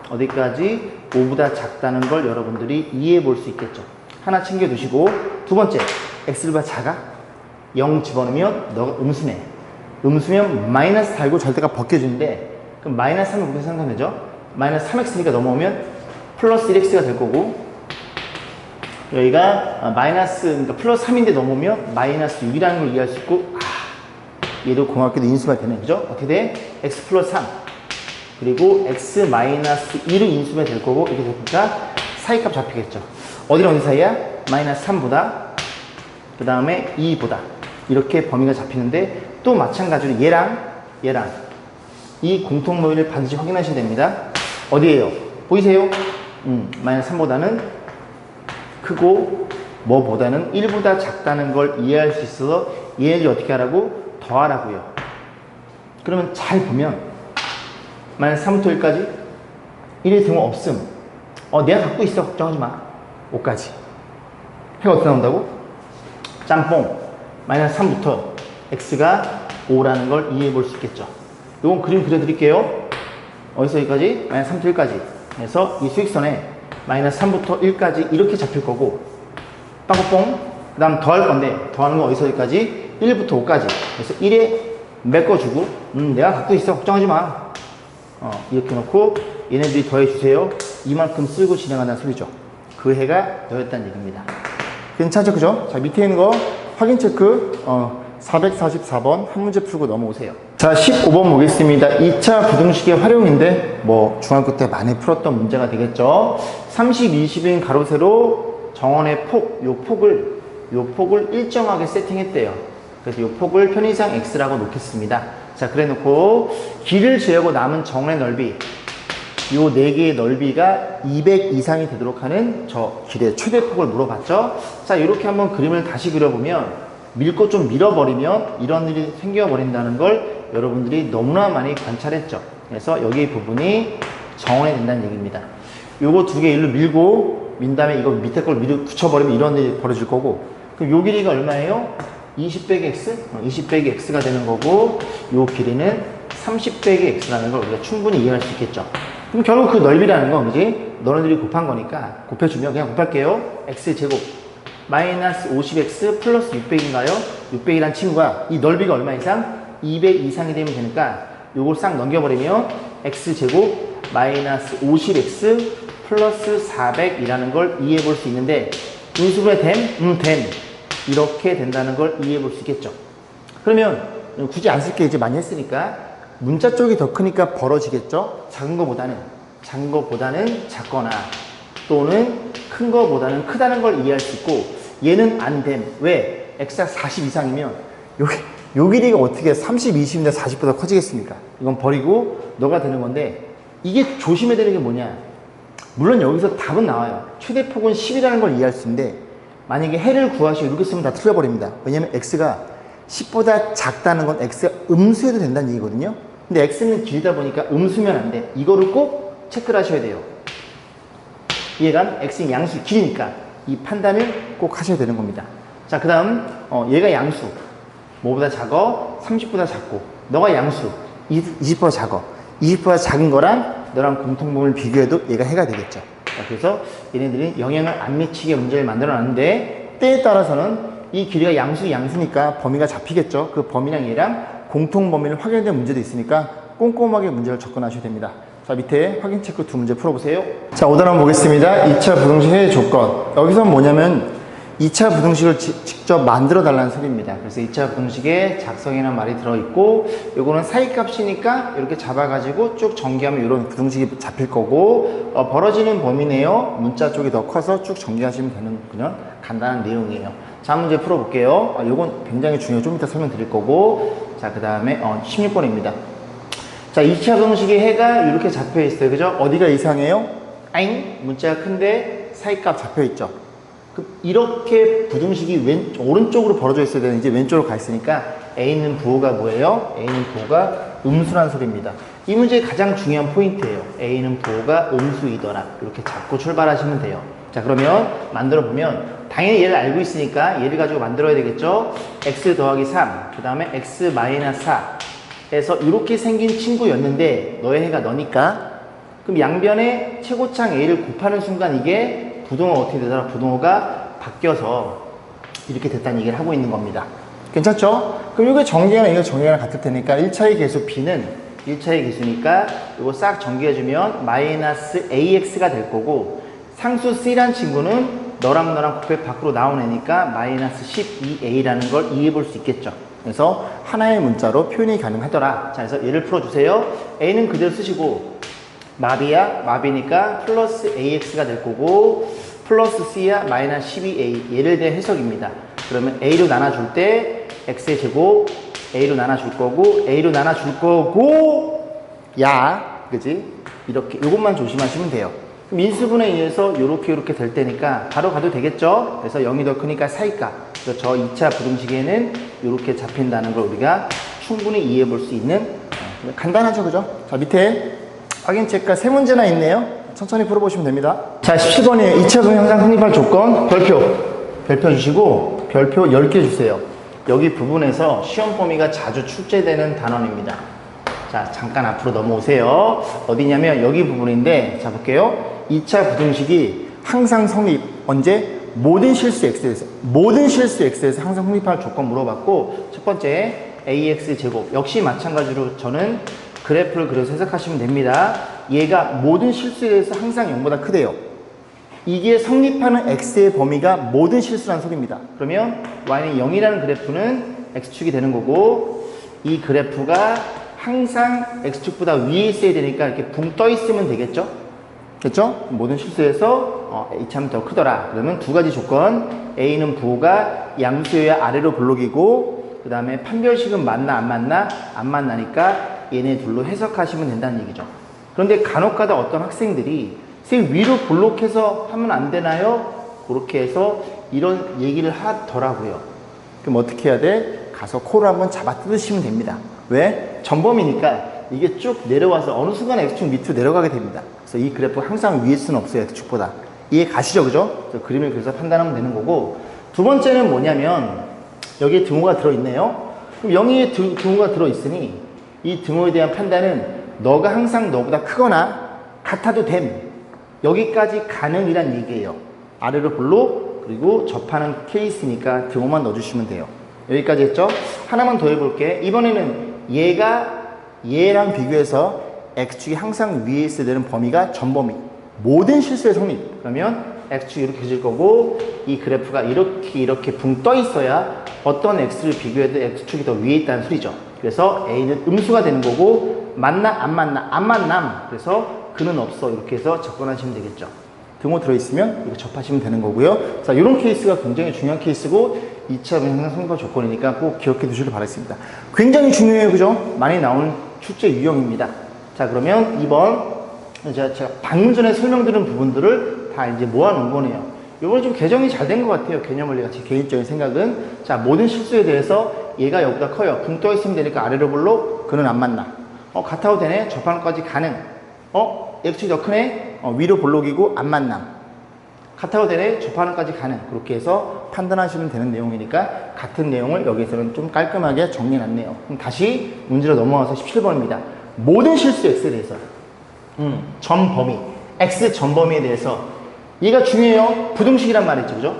어디까지 5보다 작다는 걸 여러분들이 이해해 볼 수 있겠죠. 하나 챙겨 두시고, 두 번째, x보다 작아? 0 집어넣으면 너가 음수네. 음수면 마이너스 달고 절대가 벗겨주는데, 그럼 마이너스 3을 어떻게 생각하면 되죠? 마이너스 3x니까 넘어오면 플러스 1x가 될 거고, 여기가 그러니까 플러스 3인데 넘으면 마이너스 6이라는 걸 이해할 수 있고, 얘도 공학교도 인수가 되네. 그죠? 어떻게 돼? x 플러스 3. 그리고 x 마이너스 2로 인수가 될 거고, 이렇게 되니까 사이값 잡히겠죠. 어디 사이야? 마이너스 3보다, 그 다음에 2보다. 이렇게 범위가 잡히는데, 또 마찬가지로 얘랑 이 공통범위를 반드시 확인하셔야 됩니다. 어디에요? 보이세요? 마이너스 3보다는 크고 뭐보다는 1보다 작다는 걸 이해할 수 있어서 얘네들이 어떻게 하라고? 더하라고요. 그러면 잘 보면 마이너스 3부터 1까지 1의 등호 없음. 내가 갖고 있어. 걱정하지 마. 5까지. 해가 어떻게 나온다고? 짬뽕. 마이너스 3부터 x가 5라는 걸 이해해 볼 수 있겠죠. 이건 그림 그려드릴게요. 어디서 여기까지? 마이너스 3부터 1까지. 그래서 이 수직선에 마이너스 3부터 1까지 이렇게 잡힐 거고, 빵꾸뽕. 그 다음 더할 건데, 더하는 건 어디서 여기까지? 1부터 5까지. 그래서 1에 메꿔주고, 내가 갖고 있어. 걱정하지 마. 이렇게 놓고, 얘네들이 더해주세요. 이만큼 쓰고 진행한다는 소리죠. 그 해가 너였다는 얘기입니다. 괜찮죠? 그죠? 자, 밑에 있는 거 확인 체크, 444번 한 문제 풀고 넘어오세요. 자, 15번 보겠습니다. 2차 부등식의 활용인데, 중학교 때 많이 풀었던 문제가 되겠죠. 30, 20인 가로, 세로 정원의 요 폭을 일정하게 세팅했대요. 그래서 요 폭을 편의상 x라고 놓겠습니다. 자, 그래 놓고 길을 재고 남은 정원의 넓이, 요 4개의 넓이가 200 이상이 되도록 하는 저 길의 최대 폭을 물어봤죠. 자, 이렇게 한번 그림을 다시 그려보면, 밀고 좀 밀어버리면 이런 일이 생겨버린다는 걸 여러분들이 너무나 많이 관찰했죠. 그래서 여기 부분이 정원이 된다는 얘기입니다. 요거 2개 일로 밀고 민 다음에 이거 밑에 걸 붙여버리면 이런 일이 벌어질 거고, 그럼 요 길이가 얼마예요? 20 빼기 x? 20 빼기 x가 되는 거고, 요 길이는 30 빼기 x라는 걸 우리가 충분히 이해할 수 있겠죠. 그럼 결국 그 넓이라는 건, 그지? 너네들이 곱한 거니까 곱해주면 그냥 곱할게요. x제곱 마이너스 50x 플러스 600인가요? 600이란 친구가 이 넓이가 얼마 이상? 200 이상이 되면 되니까 요걸 싹 넘겨버리면 x제곱 마이너스 50x 플러스 400이라는 걸 이해해 볼 수 있는데, 인수분해 됨? 됨. 이렇게 된다는 걸 이해해 볼 수 있겠죠. 그러면 굳이 안 쓸게, 이제 많이 했으니까 문자 쪽이 더 크니까 벌어지겠죠. 작은 거보다는 작거나 또는 큰 거보다는 크다는 걸 이해할 수 있고, 얘는 안 됨. 왜? x가 40 이상이면 요 길이가 어떻게 30, 20인데 40보다 커지겠습니까? 이건 버리고 너가 되는 건데, 이게 조심해야 되는 게 뭐냐? 물론 여기서 답은 나와요. 최대폭은 10이라는 걸 이해할 수 있는데, 만약에 해를 구하시고 이렇게 쓰면 다 틀려버립니다. 왜냐면 x가 10보다 작다는 건 x가 음수해도 된다는 얘기거든요. 근데 x는 길다 보니까 음수면 안 돼. 이거를 꼭 체크를 하셔야 돼요. 얘가 x는 양수, 길이니까 이 판단을 꼭 하셔야 되는 겁니다. 자, 그 다음 얘가 양수, 뭐보다 작어? 30보다 작고, 너가 양수, 20보다 작어. 20보다 작은 거랑 너랑 공통범위를 비교해도 얘가 해가 되겠죠. 자, 그래서 얘네들이 영향을 안 미치게 문제를 만들어 놨는데, 때에 따라서는 이 길이가 양수니까 범위가 잡히겠죠. 그 범위랑 얘랑 공통범위를 확인된 문제도 있으니까 꼼꼼하게 문제를 접근하셔야 됩니다. 자, 밑에 확인 체크 2문제 풀어보세요. 자, 5단 한번 보겠습니다. 2차 부등식의 조건. 여기서 뭐냐면 2차 부등식을 직접 만들어 달라는 소리입니다. 그래서 2차 부등식에 작성이라는 말이 들어있고, 요거는 사이값이니까 이렇게 잡아가지고 쭉 전개하면 이런 부등식이 잡힐 거고, 벌어지는 범위네요. 문자 쪽이 더 커서 쭉 전개하시면 되는 그냥 간단한 내용이에요. 자, 문제 풀어볼게요. 요건 굉장히 중요해요. 좀 이따 설명드릴 거고. 자, 그 다음에 16번입니다. 자, 2차 부등식의 해가 이렇게 잡혀 있어요. 그죠? 어디가 이상해요? 아잉, 문자가 큰데 사이값 잡혀 있죠. 이렇게 부등식이 오른쪽으로 벌어져 있어야 되는지 왼쪽으로 가 있으니까 A는 부호가 뭐예요? A는 부호가 음수란 소리입니다. 이 문제의 가장 중요한 포인트예요. A는 부호가 음수이더라. 이렇게 잡고 출발하시면 돼요. 자, 그러면 만들어 보면 당연히 얘를 알고 있으니까 얘를 가지고 만들어야 되겠죠? x 더하기 3, 그 다음에 x 마이너스 4 해서 이렇게 생긴 친구였는데 너의 해가 너니까 그럼 양변에 최고창 A를 곱하는 순간 이게 부동호가 어떻게 되더라? 부동호가 바뀌어서 이렇게 됐다는 얘기를 하고 있는 겁니다. 괜찮죠? 그럼 이게 정계랑 이거 정계랑 같을 테니까 1차의 계수 B는 1차의 계수니까 이거 싹 정리해주면 마이너스 AX가 될 거고 상수 C란 친구는 너랑 곱해 밖으로 나온 애니까 마이너스 12A라는 걸 이해해 볼 수 있겠죠. 그래서 하나의 문자로 표현이 가능하더라. 자, 그래서 얘를 풀어주세요. A는 그대로 쓰시고 마비야? 마비니까 플러스 AX가 될 거고 플러스 C야? 마이너스 12A 얘를 대한 해석입니다. 그러면 A로 나눠줄 때 X의 제곱 A로 나눠줄 거고 A로 나눠줄 거고 야 그지? 이렇게 요것만 조심하시면 돼요. 민수분에 의해서 요렇게 될 테니까 바로 가도 되겠죠? 그래서 0이 더 크니까 4이까 그래서 저 2차 부등식에는 요렇게 잡힌다는 걸 우리가 충분히 이해해 볼 수 있는 간단하죠 그죠? 자 밑에 확인 체크가 3문제나 있네요. 천천히 풀어보시면 됩니다. 자 17번이에요. 2차 부등 형상 성립할 조건 별표 주시고 별표 10개 주세요. 여기 부분에서 시험 범위가 자주 출제되는 단원입니다. 자 잠깐 앞으로 넘어오세요. 어디냐면 여기 부분인데 자 볼게요. 2차 부등식이 항상 성립 언제? 모든 실수 x에서 항상 성립할 조건 물어봤고 첫 번째 ax 제곱 역시 마찬가지로 저는 그래프를 그려서 해석하시면 됩니다. 얘가 모든 실수에 대해서 항상 0보다 크대요. 이게 성립하는 x의 범위가 모든 실수라는 소리입니다. 그러면 y는 0이라는 그래프는 x축이 되는 거고 이 그래프가 항상 x축보다 위에 있어야 되니까 이렇게 붕 떠 있으면 되겠죠? 됐죠? 모든 실수에서 이참이 더 크더라. 그러면 두 가지 조건 A는 부호가 양수여야 아래로 블록이고 그 다음에 판별식은 맞나 안 맞나? 안 만나니까 얘네 둘로 해석하시면 된다는 얘기죠. 그런데 간혹가다 어떤 학생들이 선생님 위로 블록해서 하면 안 되나요? 그렇게 해서 이런 얘기를 하더라고요. 그럼 어떻게 해야 돼? 가서 코를 한번 잡아 뜯으시면 됩니다. 왜? 전범이니까 이게 쭉 내려와서 어느 순간에 X축 밑으로 내려가게 됩니다. 그래서 이 그래프가 항상 위일 수는 없어요. X축보다. 이해 가시죠? 그죠? 그래서 그림을 그려서 판단하면 되는 거고 두 번째는 뭐냐면 여기에 등호가 들어있네요. 그럼 0의 등호가 들어있으니 이 등호에 대한 판단은 너가 항상 너보다 크거나 같아도 됨. 여기까지 가능이란 얘기예요. 아래로 블록 그리고 접하는 케이스니까 등호만 넣어주시면 돼요. 여기까지 했죠? 하나만 더 해볼게. 이번에는 얘랑 비교해서 X축이 항상 위에 있어야 되는 범위가 전범위. 모든 실수의 성립. 그러면 X축이 이렇게 해질 거고 이 그래프가 이렇게 붕 떠 있어야 어떤 X를 비교해도 X축이 더 위에 있다는 소리죠. 그래서 A는 음수가 되는 거고 맞나 안 맞나 안 만남. 그래서 그는 없어. 이렇게 해서 접근하시면 되겠죠. 등호 들어있으면 이거 접하시면 되는 거고요. 자, 이런 케이스가 굉장히 중요한 케이스고 2차 형상 성립 조건이니까 꼭 기억해 두시길 바라겠습니다. 굉장히 중요해요. 그죠? 많이 나오는 출제 유형입니다. 자, 그러면 2번 제가 방금 전에 설명드린 부분들을 다 이제 모아놓은 거네요. 이번에 좀 개정이 잘 된 것 같아요. 개념 원리가 제 개인적인 생각은. 자, 모든 실수에 대해서 얘가 여기보다 커요. 붕 떠 있으면 되니까 아래로 블록 그는 안 만나. 같아도 되네. 접하는까지 가능. X축이 더 크네. 위로 블록이고 안 만남. 같아도 되네. 접하는까지 가능. 그렇게 해서 판단하시면 되는 내용이니까 같은 내용을 여기서는 좀 깔끔하게 정리해놨네요. 그럼 다시 문제로 넘어와서 17번입니다. 모든 실수 X에 대해서 전 범위 X 전 범위에 대해서 얘가 중요해요. 부등식이란 말이죠. 그죠?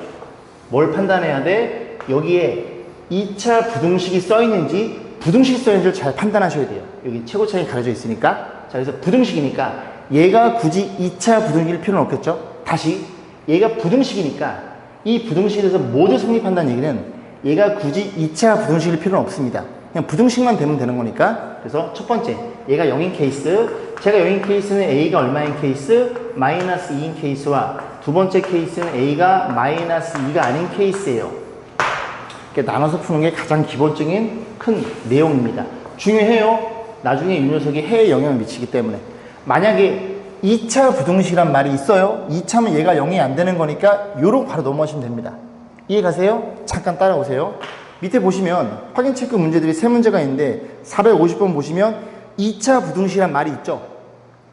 뭘 판단해야 돼? 여기에 2차 부등식이 써있는지 부등식이 써있는지를 잘 판단하셔야 돼요. 여기 최고차이 가려져 있으니까. 자, 그래서 부등식이니까 얘가 굳이 2차 부등식일 필요는 없겠죠? 다시 얘가 부등식이니까 이 부등식에 대해서 모두 성립한다는 얘기는 얘가 굳이 2차 부등식일 필요는 없습니다. 그냥 부등식만 되면 되는 거니까. 그래서 첫 번째 얘가 0인 케이스, 제가 0인 케이스는 A가 얼마인 케이스? 마이너스 2인 케이스와 두 번째 케이스는 A가 마이너스 2가 아닌 케이스예요. 이렇게 나눠서 푸는 게 가장 기본적인 큰 내용입니다. 중요해요. 나중에 이 녀석이 해에 영향을 미치기 때문에 만약에 2차 부등식이란 말이 있어요. 2차면 얘가 0이 안 되는 거니까 요로 바로 넘어가시면 됩니다. 이해 가세요? 잠깐 따라오세요. 밑에 보시면 확인 체크 문제들이 3문제가 있는데 450번 보시면 2차 부등식이란 말이 있죠.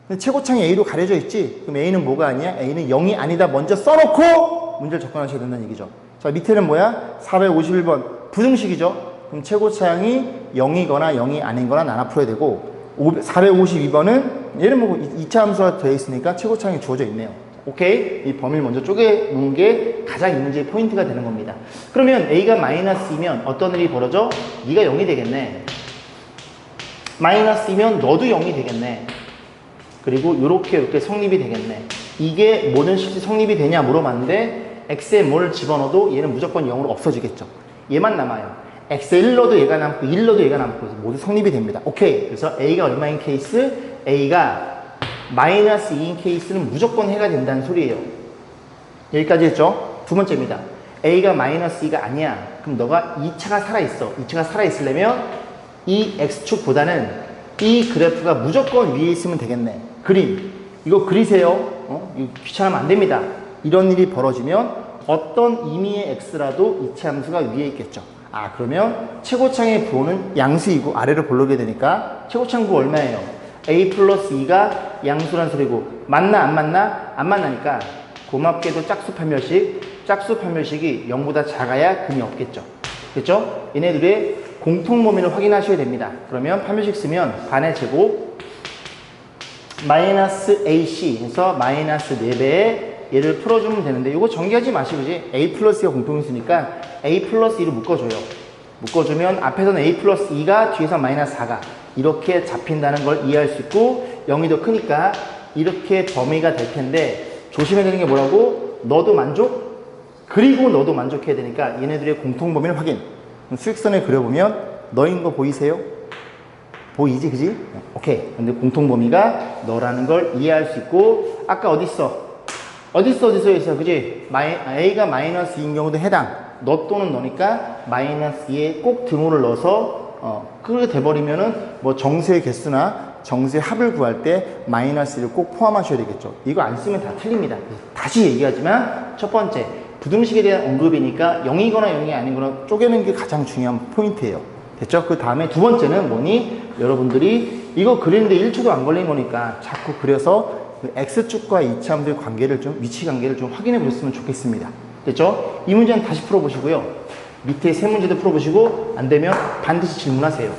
근데 최고창이 A로 가려져 있지. 그럼 A는 뭐가 아니야? A는 0이 아니다 먼저 써놓고 문제를 접근하셔야 된다는 얘기죠. 자, 밑에는 뭐야? 451번 부등식이죠. 그럼 최고차항이 0이거나 0이 아닌 거나 나눠 풀어야 되고 452번은 얘는 뭐 2차 함수가 되어 있으니까 최고차항이 주어져 있네요. 오케이? 이 범위를 먼저 쪼개놓은 게 가장 이 문제의 포인트가 되는 겁니다. 그러면 A가 마이너스이면 어떤 일이 벌어져? 네가 0이 되겠네. 마이너스이면 너도 0이 되겠네. 그리고 이렇게 성립이 되겠네. 이게 모든 실수 성립이 되냐 물어봤는데 x에 뭘 집어넣어도 얘는 무조건 0으로 없어지겠죠. 얘만 남아요. x에 1 넣어도 얘가 남고 1 넣어도 얘가 남고 모두 성립이 됩니다. 오케이. 그래서 a가 얼마인 케이스? a가 마이너스 2인 케이스는 무조건 해가 된다는 소리예요. 여기까지 했죠? 두 번째입니다. a가 마이너스 2가 아니야. 그럼 너가 2차가 살아있어. 2차가 살아있으려면 이 x축보다는 이 그래프가 무조건 위에 있으면 되겠네. 그림. 이거 그리세요. 이거 귀찮으면 안 됩니다. 이런 일이 벌어지면 어떤 임의의 x라도 이차 함수가 위에 있겠죠. 아, 그러면 최고창의 부호는 양수이고 아래로 볼록이 되니까 최고창 부호 얼마예요? a 플러스 2가 양수란 소리고 맞나 안 맞나? 안 만나니까 고맙게도 짝수 판별식이 0보다 작아야 근이 없겠죠. 그렇죠? 얘네들의 공통 범위를 확인하셔야 됩니다. 그러면 판별식 쓰면 반의 제곱 마이너스 AC 해서 마이너스 4배에 얘를 풀어주면 되는데 이거 전개하지 마시고 그지? A 플러스 2가 공통이있으니까 A 플러스 2를 묶어줘요. 묶어주면 앞에서는 A 플러스 2가 뒤에서 마이너스 4가 이렇게 잡힌다는 걸 이해할 수 있고 0이 더 크니까 이렇게 범위가 될 텐데 조심해야 되는 게 뭐라고? 너도 만족? 그리고 너도 만족해야 되니까 얘네들의 공통 범위를 확인. 수익선을 그려보면 너인 거 보이세요? 보이지 그지? 오케이. 근데 공통 범위가 너라는 걸 이해할 수 있고 아까 어딨어 있어 그지? A가 마이너스 2인 경우도 해당. 너 또는 너니까 마이너스 2에 꼭 등호를 넣어서 그렇게 돼버리면은 뭐 정수의 개수나 정수의 합을 구할 때 마이너스 1을 꼭 포함하셔야 되겠죠. 이거 안 쓰면 다 틀립니다. 다시 얘기하지만 첫 번째 부등식에 대한 언급이니까 0이거나 0이 아니거나 쪼개는 게 가장 중요한 포인트예요. 됐죠? 그 다음에 두 번째는 뭐니? 여러분들이 이거 그리는데 1초도 안 걸린 거니까 자꾸 그려서 그 X축과 이차함수의 관계를 좀, 위치 관계를 좀 확인해 보셨으면 좋겠습니다. 됐죠? 이 문제는 다시 풀어보시고요. 밑에 세 문제도 풀어보시고 안 되면 반드시 질문하세요.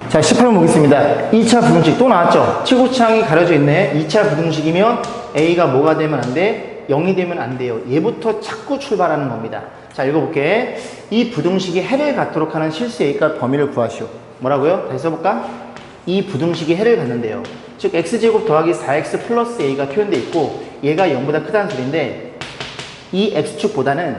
자, 18번 보겠습니다. 2차 부등식 또 나왔죠? 최고차항이 가려져 있네. 2차 부등식이면 A가 뭐가 되면 안 돼? 0이 되면 안 돼요. 얘부터 자꾸 출발하는 겁니다. 자, 읽어볼게. 이 부등식이 해를 갖도록 하는 실수 A값 범위를 구하시오. 뭐라고요? 다시 써볼까? 이 부등식이 해를 갖는데요. 즉 x제곱 더하기 4x 플러스 a가 표현되어 있고 얘가 0보다 크다는 소리인데 이 x축보다는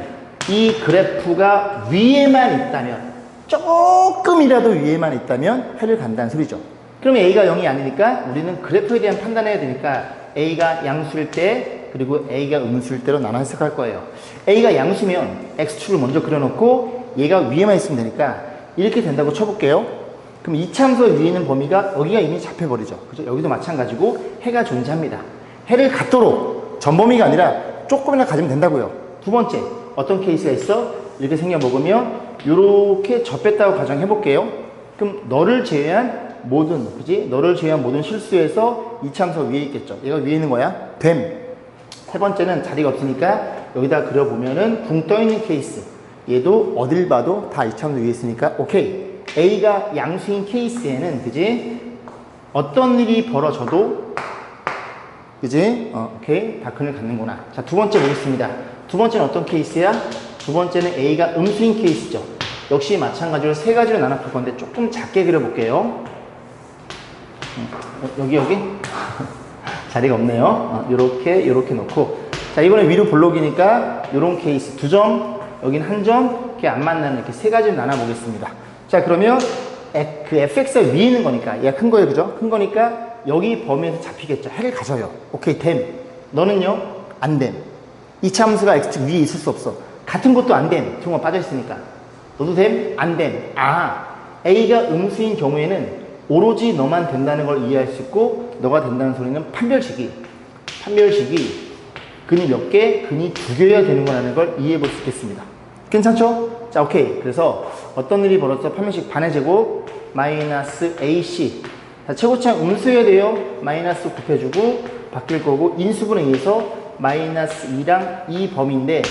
이 그래프가 위에만 있다면 조금이라도 위에만 있다면 해를 간다는 소리죠. 그러면 a가 0이 아니니까 우리는 그래프에 대한 판단을 해야 되니까 a가 양수일 때 그리고 a가 음수일 때로 나눠 해석할 거예요. a가 양수면 x축을 먼저 그려놓고 얘가 위에만 있으면 되니까 이렇게 된다고 쳐볼게요. 그럼 이차함수가 위에 있는 범위가 여기가 이미 잡혀버리죠. 그죠? 여기도 마찬가지고 해가 존재합니다. 해를 갖도록 전범위가 아니라 조금이나 가지면 된다고요. 두 번째, 어떤 케이스가 있어? 이렇게 생겨먹으면 이렇게 접했다고 가정해볼게요. 그럼 너를 제외한 모든, 그지? 너를 제외한 모든 실수에서 이차함수가 위에 있겠죠. 얘가 위에 있는 거야? 됨. 세 번째는 자리가 없으니까 여기다 그려보면은 붕 떠있는 케이스. 얘도 어딜 봐도 다 이차함수 위에 있으니까 오케이. A가 양수인 케이스에는 그지? 어떤 일이 벌어져도 그지? 오케이. 다 근을 갖는구나. 자, 두 번째 보겠습니다. 두 번째는 어떤 케이스야? 두 번째는 A가 음수인 케이스죠. 역시 마찬가지로 세 가지로 나눠 볼 건데 조금 작게 그려볼게요. 여기 자리가 없네요. 요렇게 놓고 자, 이번에 위로 볼록이니까 요런 케이스 두 점, 여긴 한 점, 이렇게 안 만나는 이렇게 세 가지로 나눠 보겠습니다. 자, 그러면 그 fx가 위에 있는 거니까 얘가 큰 거예요, 그죠? 큰 거니까 여기 범위에서 잡히겠죠. 해를 가져요. 오케이, 됨. 너는요? 안 됨. 이차 함수가 x축 위에 있을 수 없어. 같은 것도 안 됨. 등호가 빠져 있으니까. 너도 됨? 안 됨. 아, a가 음수인 경우에는 오로지 너만 된다는 걸 이해할 수 있고 너가 된다는 소리는 판별식이 판별식이 근이 몇 개? 근이 2개여야 되는 거라는 걸 이해해 볼 수 있겠습니다. 괜찮죠? 자, 오케이. 그래서 어떤 일이 벌어져? 판별식 반의 제곱 마이너스 AC. 자, 최고차항 음수여야 돼요. 마이너스 곱해주고 바뀔 거고 인수분에 의해서 마이너스 2랑 이 범위인데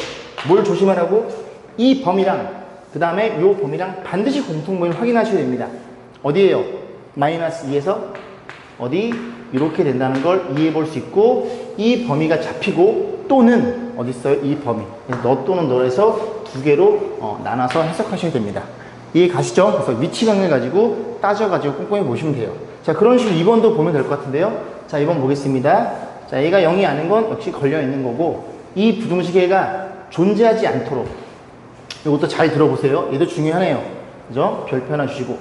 뭘 조심하라고? 이 범위랑 그 다음에 요 범위랑 반드시 공통범위를 확인하셔야 됩니다. 어디에요? 마이너스 2에서 어디? 이렇게 된다는 걸 이해해 볼 수 있고 이 범위가 잡히고 또는 어디 있어요? 이 범위. 너 또는 너에서 2개로 나눠서 해석하셔야 됩니다. 이해 가시죠? 그래서 위치관을 가지고 따져가지고 꼼꼼히 보시면 돼요. 자, 그런 식으로 2번도 보면 될 것 같은데요. 자, 2번 보겠습니다. 자, 얘가 0이 아닌 건 역시 걸려있는 거고 이 부등식애가 존재하지 않도록 이것도 잘 들어보세요. 얘도 중요하네요. 그죠? 별표 하나 주시고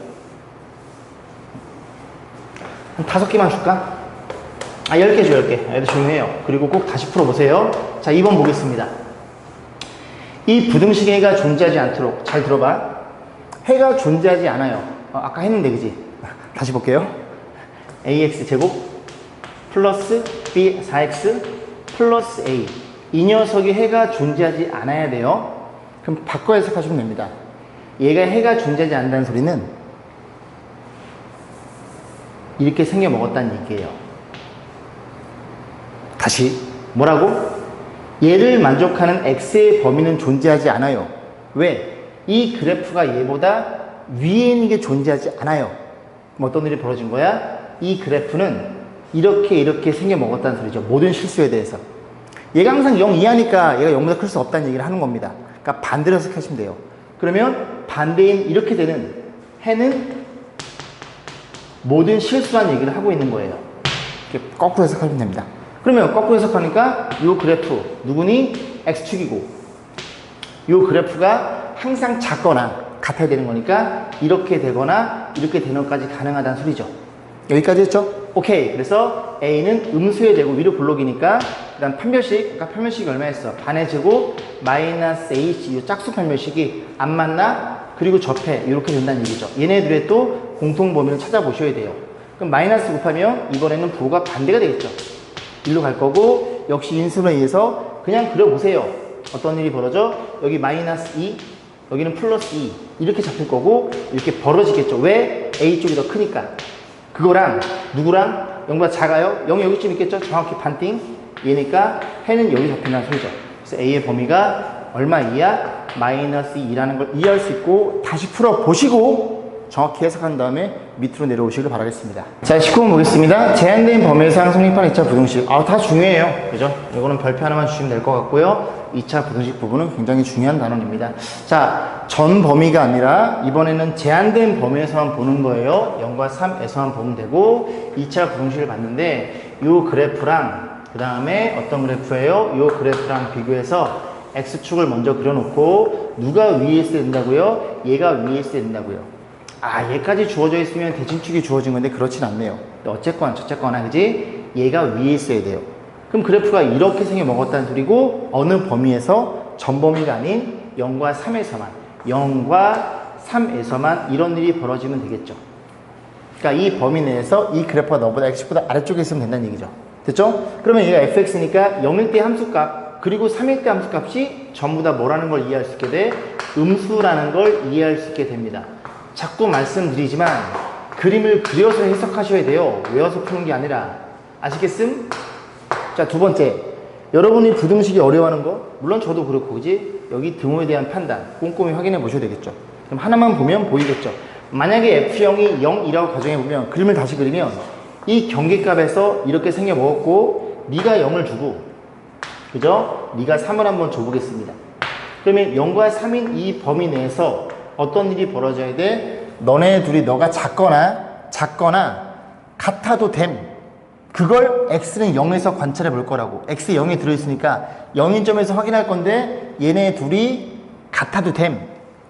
한 5개만 줄까? 10개 줘, 10개. 얘도 중요해요. 그리고 꼭 다시 풀어보세요. 자, 2번 보겠습니다. 이 부등식의 해가 존재하지 않도록 잘 들어봐. 해가 존재하지 않아요. 아까 했는데, 그지? 다시 볼게요. ax 제곱 플러스 b 4x 플러스 a. 이 녀석이 해가 존재하지 않아야 돼요. 그럼 바꿔 해석하시면 됩니다. 얘가 해가 존재하지 않는다는 소리는 이렇게 생겨 먹었다는 얘기예요. 다시 뭐라고? 얘를 만족하는 x의 범위는 존재하지 않아요. 왜? 이 그래프가 얘보다 위에 있는 게 존재하지 않아요. 그럼 어떤 일이 벌어진 거야? 이 그래프는 이렇게 생겨 먹었다는 소리죠. 모든 실수에 대해서. 얘가 항상 0 이하니까 얘가 0보다 클 수 없다는 얘기를 하는 겁니다. 그러니까 반대로 해석하시면 돼요. 그러면 반대인 이렇게 되는 해는 모든 실수한 얘기를 하고 있는 거예요. 이렇게 거꾸로 해석하시면 됩니다. 그러면 거꾸로 해석하니까 이 그래프 누구니? x축이고 이 그래프가 항상 작거나 같아야 되는 거니까 이렇게 되거나 이렇게 되는 것까지 가능하다는 소리죠. 여기까지 했죠? 오케이. 그래서 a는 음수의 제곱 위로 블록이니까 그 다음 판별식, 아까 판별식이 얼마였어? 반의 제곱 마이너스 ac 이 짝수 판별식이 안 맞나? 그리고 접해 이렇게 된다는 얘기죠. 얘네들의 또 공통범위를 찾아보셔야 돼요. 그럼 마이너스 곱하면 이번에는 부호가 반대가 되겠죠. 일로 갈 거고 역시 인수분에 의해서 그냥 그려보세요. 어떤 일이 벌어져? 여기 마이너스 2 여기는 플러스 2 이렇게 잡힐 거고 이렇게 벌어지겠죠. 왜? A쪽이 더 크니까. 그거랑 누구랑? 0보다 작아요? 0이 여기쯤 있겠죠? 정확히 반띵 얘니까 해는 여기 잡힌다는 소리죠. 그래서 A의 범위가 얼마 이하? 마이너스 2라는 걸 이해할 수 있고 다시 풀어보시고 정확히 해석한 다음에 밑으로 내려오시길 바라겠습니다. 자, 19번 보겠습니다. 제한된 범위에서 성립한 2차 부등식. 다 중요해요. 그죠? 이거는 별표 하나만 주시면 될 것 같고요. 2차 부등식 부분은 굉장히 중요한 단원입니다. 자, 전 범위가 아니라 이번에는 제한된 범위에서만 보는 거예요. 0과 3에서만 보면 되고 2차 부등식을 봤는데 이 그래프랑 그 다음에 어떤 그래프예요? 이 그래프랑 비교해서 x축을 먼저 그려놓고 누가 위에 있어야 된다고요? 얘가 위에 있어야 된다고요. 얘까지 주어져 있으면 대칭축이 주어진 건데 그렇진 않네요. 어쨌거나 저쨌거나 그지? 얘가 위에 있어야 돼요. 그럼 그래프가 이렇게 생겨 먹었다는 소리고 어느 범위에서 전 범위가 아닌 0과 3에서만 0과 3에서만 이런 일이 벌어지면 되겠죠. 그러니까 이 범위 내에서 이 그래프가 너보다 x보다 아래쪽에 있으면 된다는 얘기죠. 됐죠? 그러면 얘가 fx니까 0일 때 함수값 그리고 3일 때 함수값이 전부 다 뭐라는 걸 이해할 수 있게 돼? 음수라는 걸 이해할 수 있게 됩니다. 자꾸 말씀드리지만 그림을 그려서 해석하셔야 돼요. 외워서 푸는 게 아니라. 아시겠음? 자, 두 번째. 여러분이 부등식이 어려워하는 거 물론 저도 그렇고 그지? 여기 등호에 대한 판단 꼼꼼히 확인해 보셔야 되겠죠. 그럼 하나만 보면 보이겠죠. 만약에 f형이 0이라고 가정해 보면 그림을 다시 그리면 이 경계값에서 이렇게 생겨 먹었고 네가 0을 주고 그죠? 네가 3을 한번 줘보겠습니다. 그러면 0과 3인 이 범위 내에서 어떤 일이 벌어져야 돼? 너네 둘이 너가 작거나 같아도 됨. 그걸 x는 0에서 관찰해 볼 거라고. x 0이 들어있으니까 0인 점에서 확인할 건데 얘네 둘이 같아도 됨.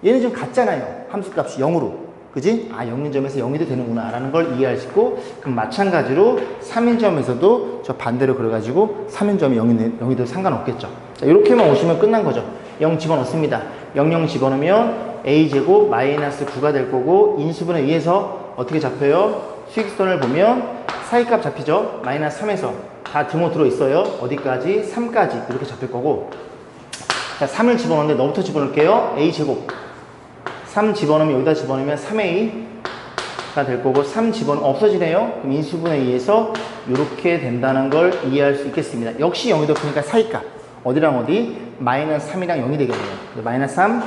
얘는 좀 같잖아요. 함수값이 0으로. 그지? 0인 점에서 0이도 되는구나 라는 걸 이해할 수 있고 그럼 마찬가지로 3인 점에서도 저 반대로 그려가지고 3인 점이 0이도 상관없겠죠. 자, 이렇게만 오시면 끝난 거죠. 0 집어넣습니다. 0 집어넣으면 a제곱 마이너스 9가 될 거고 인수분에 의해서 어떻게 잡혀요? 수직선을 보면 사이값 잡히죠? 마이너스 3에서 다 등호 들어있어요. 어디까지? 3까지 이렇게 잡힐 거고, 자 3을 집어넣는데 너부터 집어넣을게요. a제곱 3 집어넣으면 여기다 집어넣으면 3a가 될 거고, 3 집어넣으면 없어지네요. 그럼 인수분해 2에서 이렇게 된다는 걸 이해할 수 있겠습니다. 역시 0이 더 크니까 사이값 어디랑 어디? 마이너스 3이랑 0이 되겠네요. 마이너스 3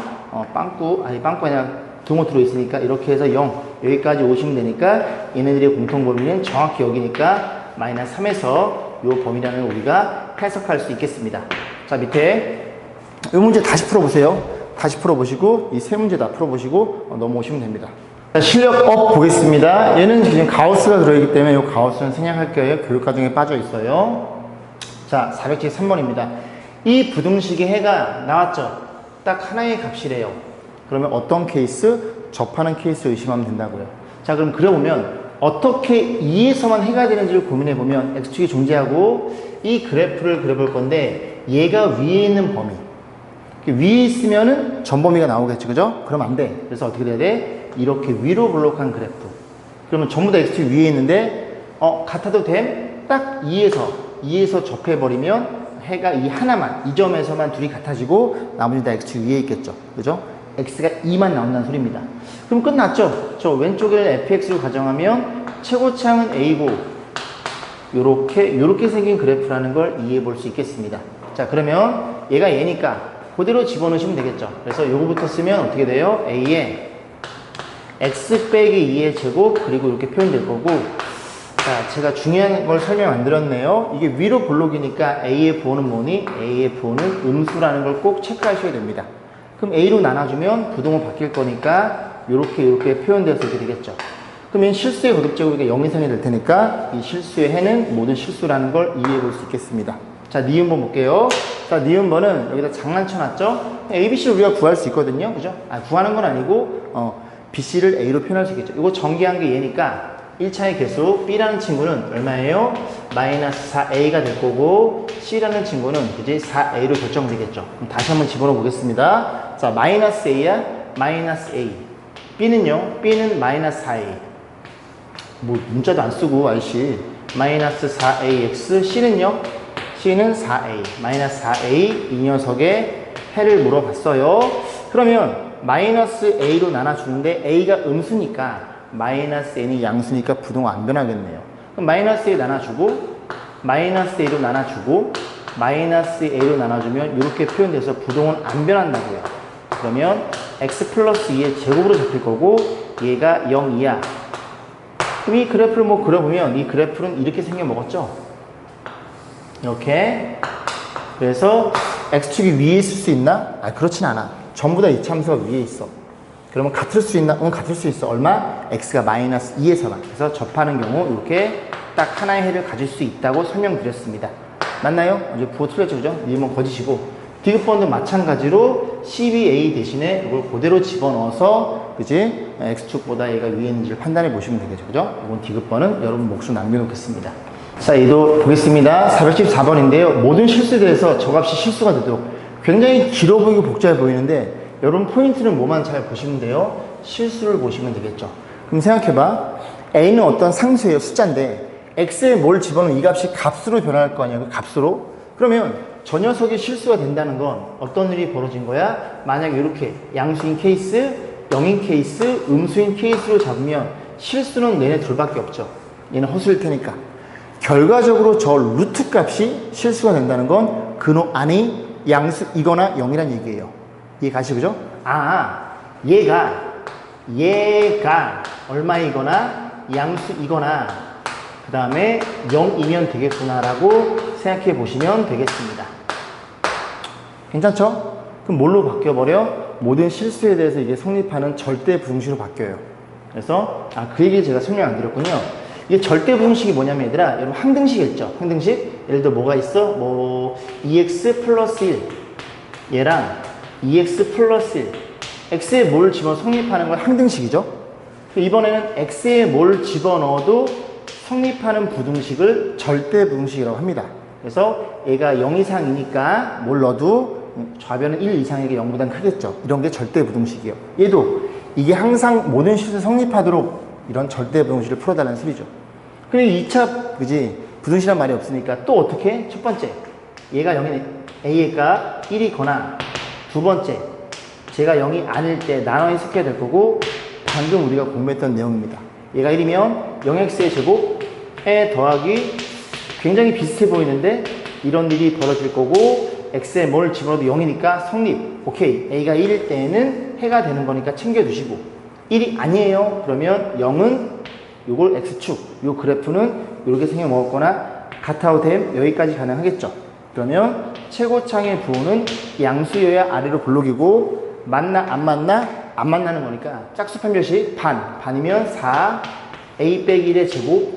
빵꾸 아니라 등호 들어있으니까 이렇게 해서 0 여기까지 오시면 되니까 얘네들의 공통범위는 정확히 여기니까 마이너스 3에서 이 범위라는 우리가 해석할 수 있겠습니다. 자 밑에 이 문제 다시 풀어보세요. 다시 풀어보시고 이 세 문제 다 풀어보시고 넘어오시면 됩니다. 자, 실력 업 보겠습니다. 얘는 지금 가우스가 들어있기 때문에 이 가우스는 생략할 거예요. 교육과정에 빠져 있어요. 자 473번입니다. 이 부등식의 해가 나왔죠. 딱 하나의 값이래요. 그러면 어떤 케이스? 접하는 케이스 의심하면 된다고요. 자 그럼 그려보면 어떻게 2에서만 해가 되는지를 고민해보면 x축이 존재하고 이 그래프를 그려볼 건데 얘가 위에 있는 범위, 위에 있으면은 전범위가 나오겠죠. 그죠? 그러면 안 돼. 그래서 어떻게 돼야 돼? 이렇게 위로 블록한 그래프. 그러면 전부 다 x축이 위에 있는데 같아도 됨? 딱 2에서 접해버리면 해가 이 하나만, 이 점에서만 둘이 같아지고 나머지 다 x축 위에 있겠죠. 그죠? x가 2만 나온다는 소리입니다. 그럼 끝났죠? 저 왼쪽을 fx로 가정하면 최고차항은 a고 요렇게 생긴 그래프라는 걸 이해해 볼 수 있겠습니다. 자 그러면 얘가 얘니까 그대로 집어넣으시면 되겠죠. 그래서 요거부터 쓰면 어떻게 돼요? a에 x 빼기 2의 제곱 그리고 이렇게 표현될 거고, 자 제가 중요한 걸 설명 안 드렸네요. 이게 위로 블록이니까 a의 부호는 뭐니? a의 부호는 음수라는 걸 꼭 체크하셔야 됩니다. 그럼 a로 나눠주면 부동호 바뀔 거니까 이렇게 표현돼서 이렇게 되겠죠. 그러면 실수의 거듭제곱이 0 이상이 될 테니까 이 실수의 해는 모든 실수라는 걸 이해해 볼 수 있겠습니다. 자 니은번 볼게요. 자 니은번은 여기다 장난쳐 놨죠. ABC를 우리가 구할 수 있거든요. 그죠? 구하는 건 아니고 BC를 A로 표현할 수 있겠죠. 이거 전개한 게 얘니까 1차의 개수 B라는 친구는 얼마예요? 마이너스 4A가 될 거고, C라는 친구는 이제 4A로 결정되겠죠. 그럼 다시 한번 집어넣어 보겠습니다. 자, 마이너스 A야? 마이너스 A. B는요? B는 마이너스 4A. 뭐 문자도 안 쓰고 아이씨. 마이너스 4AX. C는요? C는 4A. 마이너스 4A. 이 녀석의 해를 물어봤어요. 그러면 마이너스 A로 나눠주는데 A가 음수니까 마이너스 N이 양수니까 부동호 안 변하겠네요. 그럼 마이너스 A 나눠주고 마이너스 A로 나눠주고 마이너스 A로 나눠주면 이렇게 표현돼서 부동호는 안 변한다고요. 그러면 x 플러스 2의 제곱으로 잡힐 거고 얘가 0이야. 그럼 이 그래프를 뭐 그려보면 이 그래프는 이렇게 생겨 먹었죠. 이렇게. 그래서 x축이 위에 있을 수 있나? 그렇진 않아. 전부 다 이차함수가 위에 있어. 그러면 같을 수 있나? 같을 수 있어. 얼마? x가 마이너스 2에서만. 그래서 접하는 경우 이렇게 딱 하나의 해를 가질 수 있다고 설명드렸습니다. 맞나요? 이제 부호 틀렸죠, 그죠? 니은 거짓이고. 디귿번도 마찬가지로 CBA 대신에 이걸 그대로 집어넣어서, 그지? x축보다 얘가 위에 있는지를 판단해 보시면 되겠죠, 그죠? 이건 디귿번은 여러분 몫으로 남겨놓겠습니다. 자, 얘도 보겠습니다. 414번인데요. 모든 실수에 대해서 저값이 실수가 되도록. 굉장히 길어 보이고 복잡해 보이는데 여러분 포인트는 뭐만 잘 보시면 돼요? 실수를 보시면 되겠죠. 그럼 생각해봐. a는 어떤 상수예요. 숫자인데 x에 뭘 집어넣으면 이 값이 값으로 변할 거 아니야. 그 값으로. 그러면 저 녀석이 실수가 된다는 건 어떤 일이 벌어진 거야? 만약에 이렇게 양수인 케이스, 0인 케이스, 음수인 케이스로 잡으면 실수는 얘네 둘밖에 없죠. 얘는 허수일 테니까. 결과적으로 저 루트 값이 실수가 된다는 건 근호 안이 양수이거나 0이란 얘기예요. 이해 가시죠? 얘가 얼마이거나 양수이거나 그 다음에 0이면 되겠구나라고 생각해 보시면 되겠습니다. 괜찮죠? 그럼 뭘로 바뀌어버려? 모든 실수에 대해서 이게 성립하는 절대 부등식으로 바뀌어요. 그래서 그 얘기 제가 설명 안 드렸군요. 이게 절대 부등식이 뭐냐면 얘들아, 여러분 항등식 있죠? 항등식? 예를 들어 뭐가 있어? 뭐 2x 플러스 1 얘랑 2x 플러스 1 x에 뭘 집어넣어 성립하는 건 항등식이죠. 이번에는 x에 뭘 집어넣어도 성립하는 부등식을 절대 부등식이라고 합니다. 그래서 얘가 0 이상이니까 뭘 넣어도 좌변은 1 이상에게 0보다 크겠죠. 이런 게 절대 부등식이에요. 얘도 이게 항상 모든 실수 성립하도록 이런 절대 부등식을 풀어달라는 소리죠. 그리고 2차, 그지? 부등식이란 말이 없으니까 또 어떻게? 첫 번째, 얘가 0이, A의 값 1이거나, 두 번째, 제가 0이 아닐 때 나눠 해석해야 될 거고, 방금 우리가 공부했던 내용입니다. 얘가 1이면 0x의 제곱에 더하기 굉장히 비슷해 보이는데 이런 일이 벌어질 거고, x에 뭘 집어넣어도 0이니까 성립. 오케이. a가 1일 때에는 해가 되는 거니까 챙겨두시고, 1이 아니에요. 그러면 0은 요걸 x축, 요 그래프는 이렇게 생겨 먹었거나 같아도 됨. 여기까지 가능하겠죠. 그러면 최고창의 부호는 양수여야 아래로 볼록이고, 맞나 안 맞나? 안 만나는 거니까 짝수 판별식 반이면 4 a 빼기 1의 제곱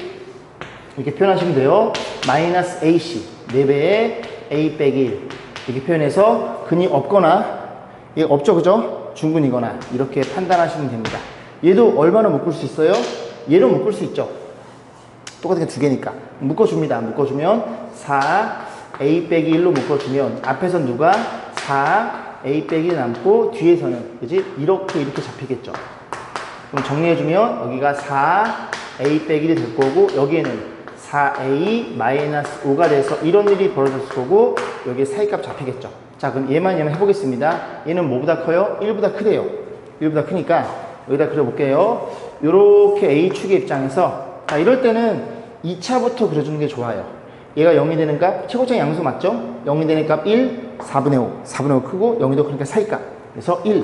이렇게 표현하시면 돼요. 마이너스 ac 4배의 a 빼기 1 이렇게 표현해서 근이 없거나, 얘 없죠, 그죠? 중근이거나 이렇게 판단하시면 됩니다. 얘도 얼마나 묶을 수 있어요? 얘로 묶을 수 있죠. 똑같은 게 두 개니까 묶어줍니다. 묶어주면 4 a 빼기 1로 묶어주면 앞에서 누가 4 a 빼기 1 남고 뒤에서는, 그지? 이렇게 잡히겠죠. 그럼 정리해주면 여기가 4 a 빼기 1이 될 거고, 여기에는 4a 마이너스 5가 돼서 이런 일이 벌어졌을 거고, 여기에 사이값 잡히겠죠. 자, 그럼 얘만 해보겠습니다. 얘는 뭐보다 커요? 1보다 크대요. 1보다 크니까 여기다 그려볼게요. 요렇게 A축의 입장에서, 자, 이럴 때는 2차부터 그려주는 게 좋아요. 얘가 0이 되는 값, 최고창 양수 맞죠? 0이 되는 값 1, 4분의 5. 4분의 5 크고 0이 더 크니까 사이값. 그래서 1.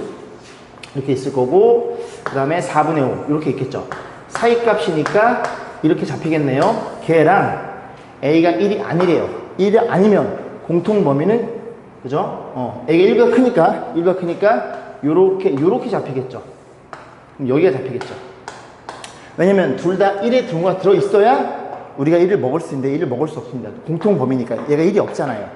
이렇게 있을 거고, 그 다음에 4분의 5. 이렇게 있겠죠. 사이값이니까 이렇게 잡히겠네요. 걔랑 A가 1이 아니래요. 1이 아니면 공통 범위는, 그죠? A가 1보다 크니까 요렇게 잡히겠죠. 그럼 여기가 잡히겠죠. 왜냐면 둘 다 1의 등호가 들어있어야 우리가 1을 먹을 수 있는데 1을 먹을 수 없습니다. 공통 범위니까. 얘가 1이 없잖아요.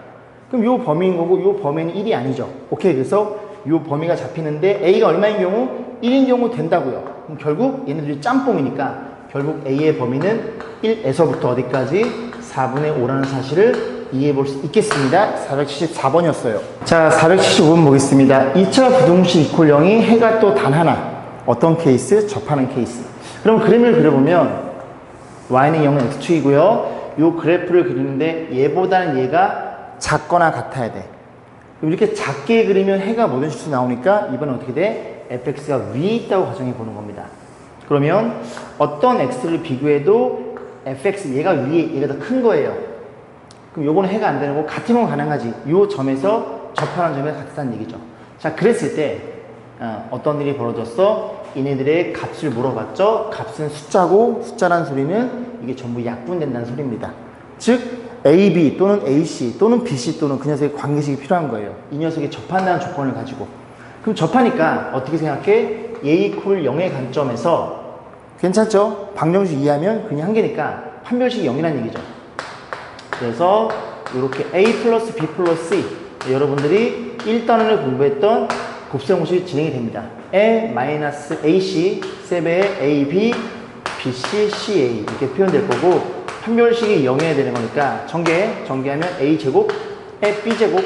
그럼 요 범위인 거고 요 범위는 1이 아니죠. 오케이. 그래서 요 범위가 잡히는데 A가 얼마인 경우? 1인 경우 된다고요. 그럼 결국 얘네들이 짬뽕이니까 결국 A의 범위는 1에서부터 어디까지? 4분의 5라는 사실을 이해해 볼 수 있겠습니다. 474번이었어요. 자, 475번 보겠습니다. 2차 부등식 이퀄 0이 해가 또 단 하나. 어떤 케이스? 접하는 케이스. 그럼 그림을 그려보면 y는 0은 x축이고요. 요 그래프를 그리는데 얘보다는 얘가 작거나 같아야 돼. 그럼 이렇게 작게 그리면 해가 모든 실수 나오니까 이번엔 어떻게 돼? fx가 위에 있다고 가정해 보는 겁니다. 그러면 어떤 x를 비교해도 fx 얘가 위에, 얘가 더 큰 거예요. 그럼 요거는 해가 안 되는 거, 같으면 가능하지. 요 점에서 접하는 점에 같다는 얘기죠. 자, 그랬을 때 어떤 일이 벌어졌어? 얘네들의 값을 물어봤죠. 값은 숫자고, 숫자란 소리는 이게 전부 약분된다는 소리입니다. 즉 AB 또는 AC 또는 BC 또는 그 녀석의 관계식이 필요한 거예요. 이 녀석이 접한다는 조건을 가지고. 그럼 접하니까 어떻게 생각해? 얘 이퀄 0의 관점에서 괜찮죠? 방정식 이해하면 그냥 한 개니까 판별식이 0이라는 얘기죠. 그래서 이렇게 A 플러스 B 플러스 C, 여러분들이 1단원을 공부했던 곱셈 공식이 진행이 됩니다. A 마이너스 AC 세배의 AB BC CA 이렇게 표현될 거고, 판별식이 0이어야 되는 거니까 전개하면 A제곱 에 B제곱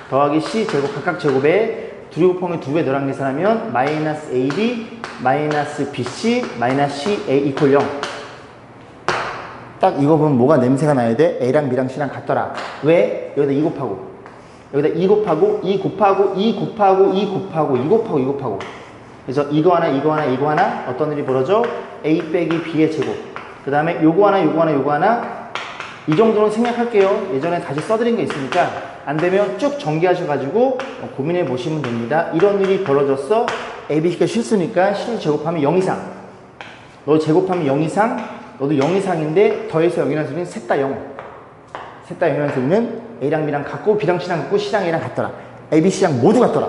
더하기 C제곱 각각 제곱에 둘이 곱하면 2배 너랑 계산하면 마이너스 AB 마이너스 BC 마이너스 CA 이퀄 0. 딱 이거 보면 뭐가 냄새가 나야 돼? A랑 B랑 C랑 같더라. 왜? 여기다 2 곱하고 여기다 2 곱하고 2 곱하고 2 곱하고 2 곱하고 2 곱하고 2 곱하고, 그래서 이거 하나 어떤 일이 벌어져? A 빼기 B의 제곱, 그 다음에 요거 하나 이 정도는 생략할게요. 예전에 다시 써드린 게 있으니까 안 되면 쭉 전개하셔가지고 고민해 보시면 됩니다. 이런 일이 벌어졌어. A, B, C가 실수니까 실 제곱하면 0 이상, 너 제곱하면 0 이상, 너도 0 이상인데 더해서 0이라는 소리는 셋 다 0. 셋 다 0이라는 소리는 A랑 B랑 같고 B랑 C랑 같고 C랑 A랑 같더라. A, B, C랑 모두 같더라.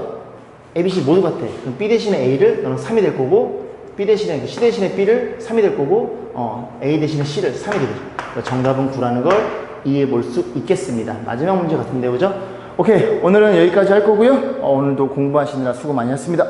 A, B, C 모두 같아. 그럼 B 대신에 A를 너는 3이 될 거고, B 대신에 C 대신에 B를 3이 될 거고, A 대신에 C를 3이 되죠. 정답은 9라는 걸 이해해 볼 수 있겠습니다. 마지막 문제 같은데, 그죠? 오케이, 오늘은 여기까지 할 거고요. 오늘도 공부하시느라 수고 많이 했습니다.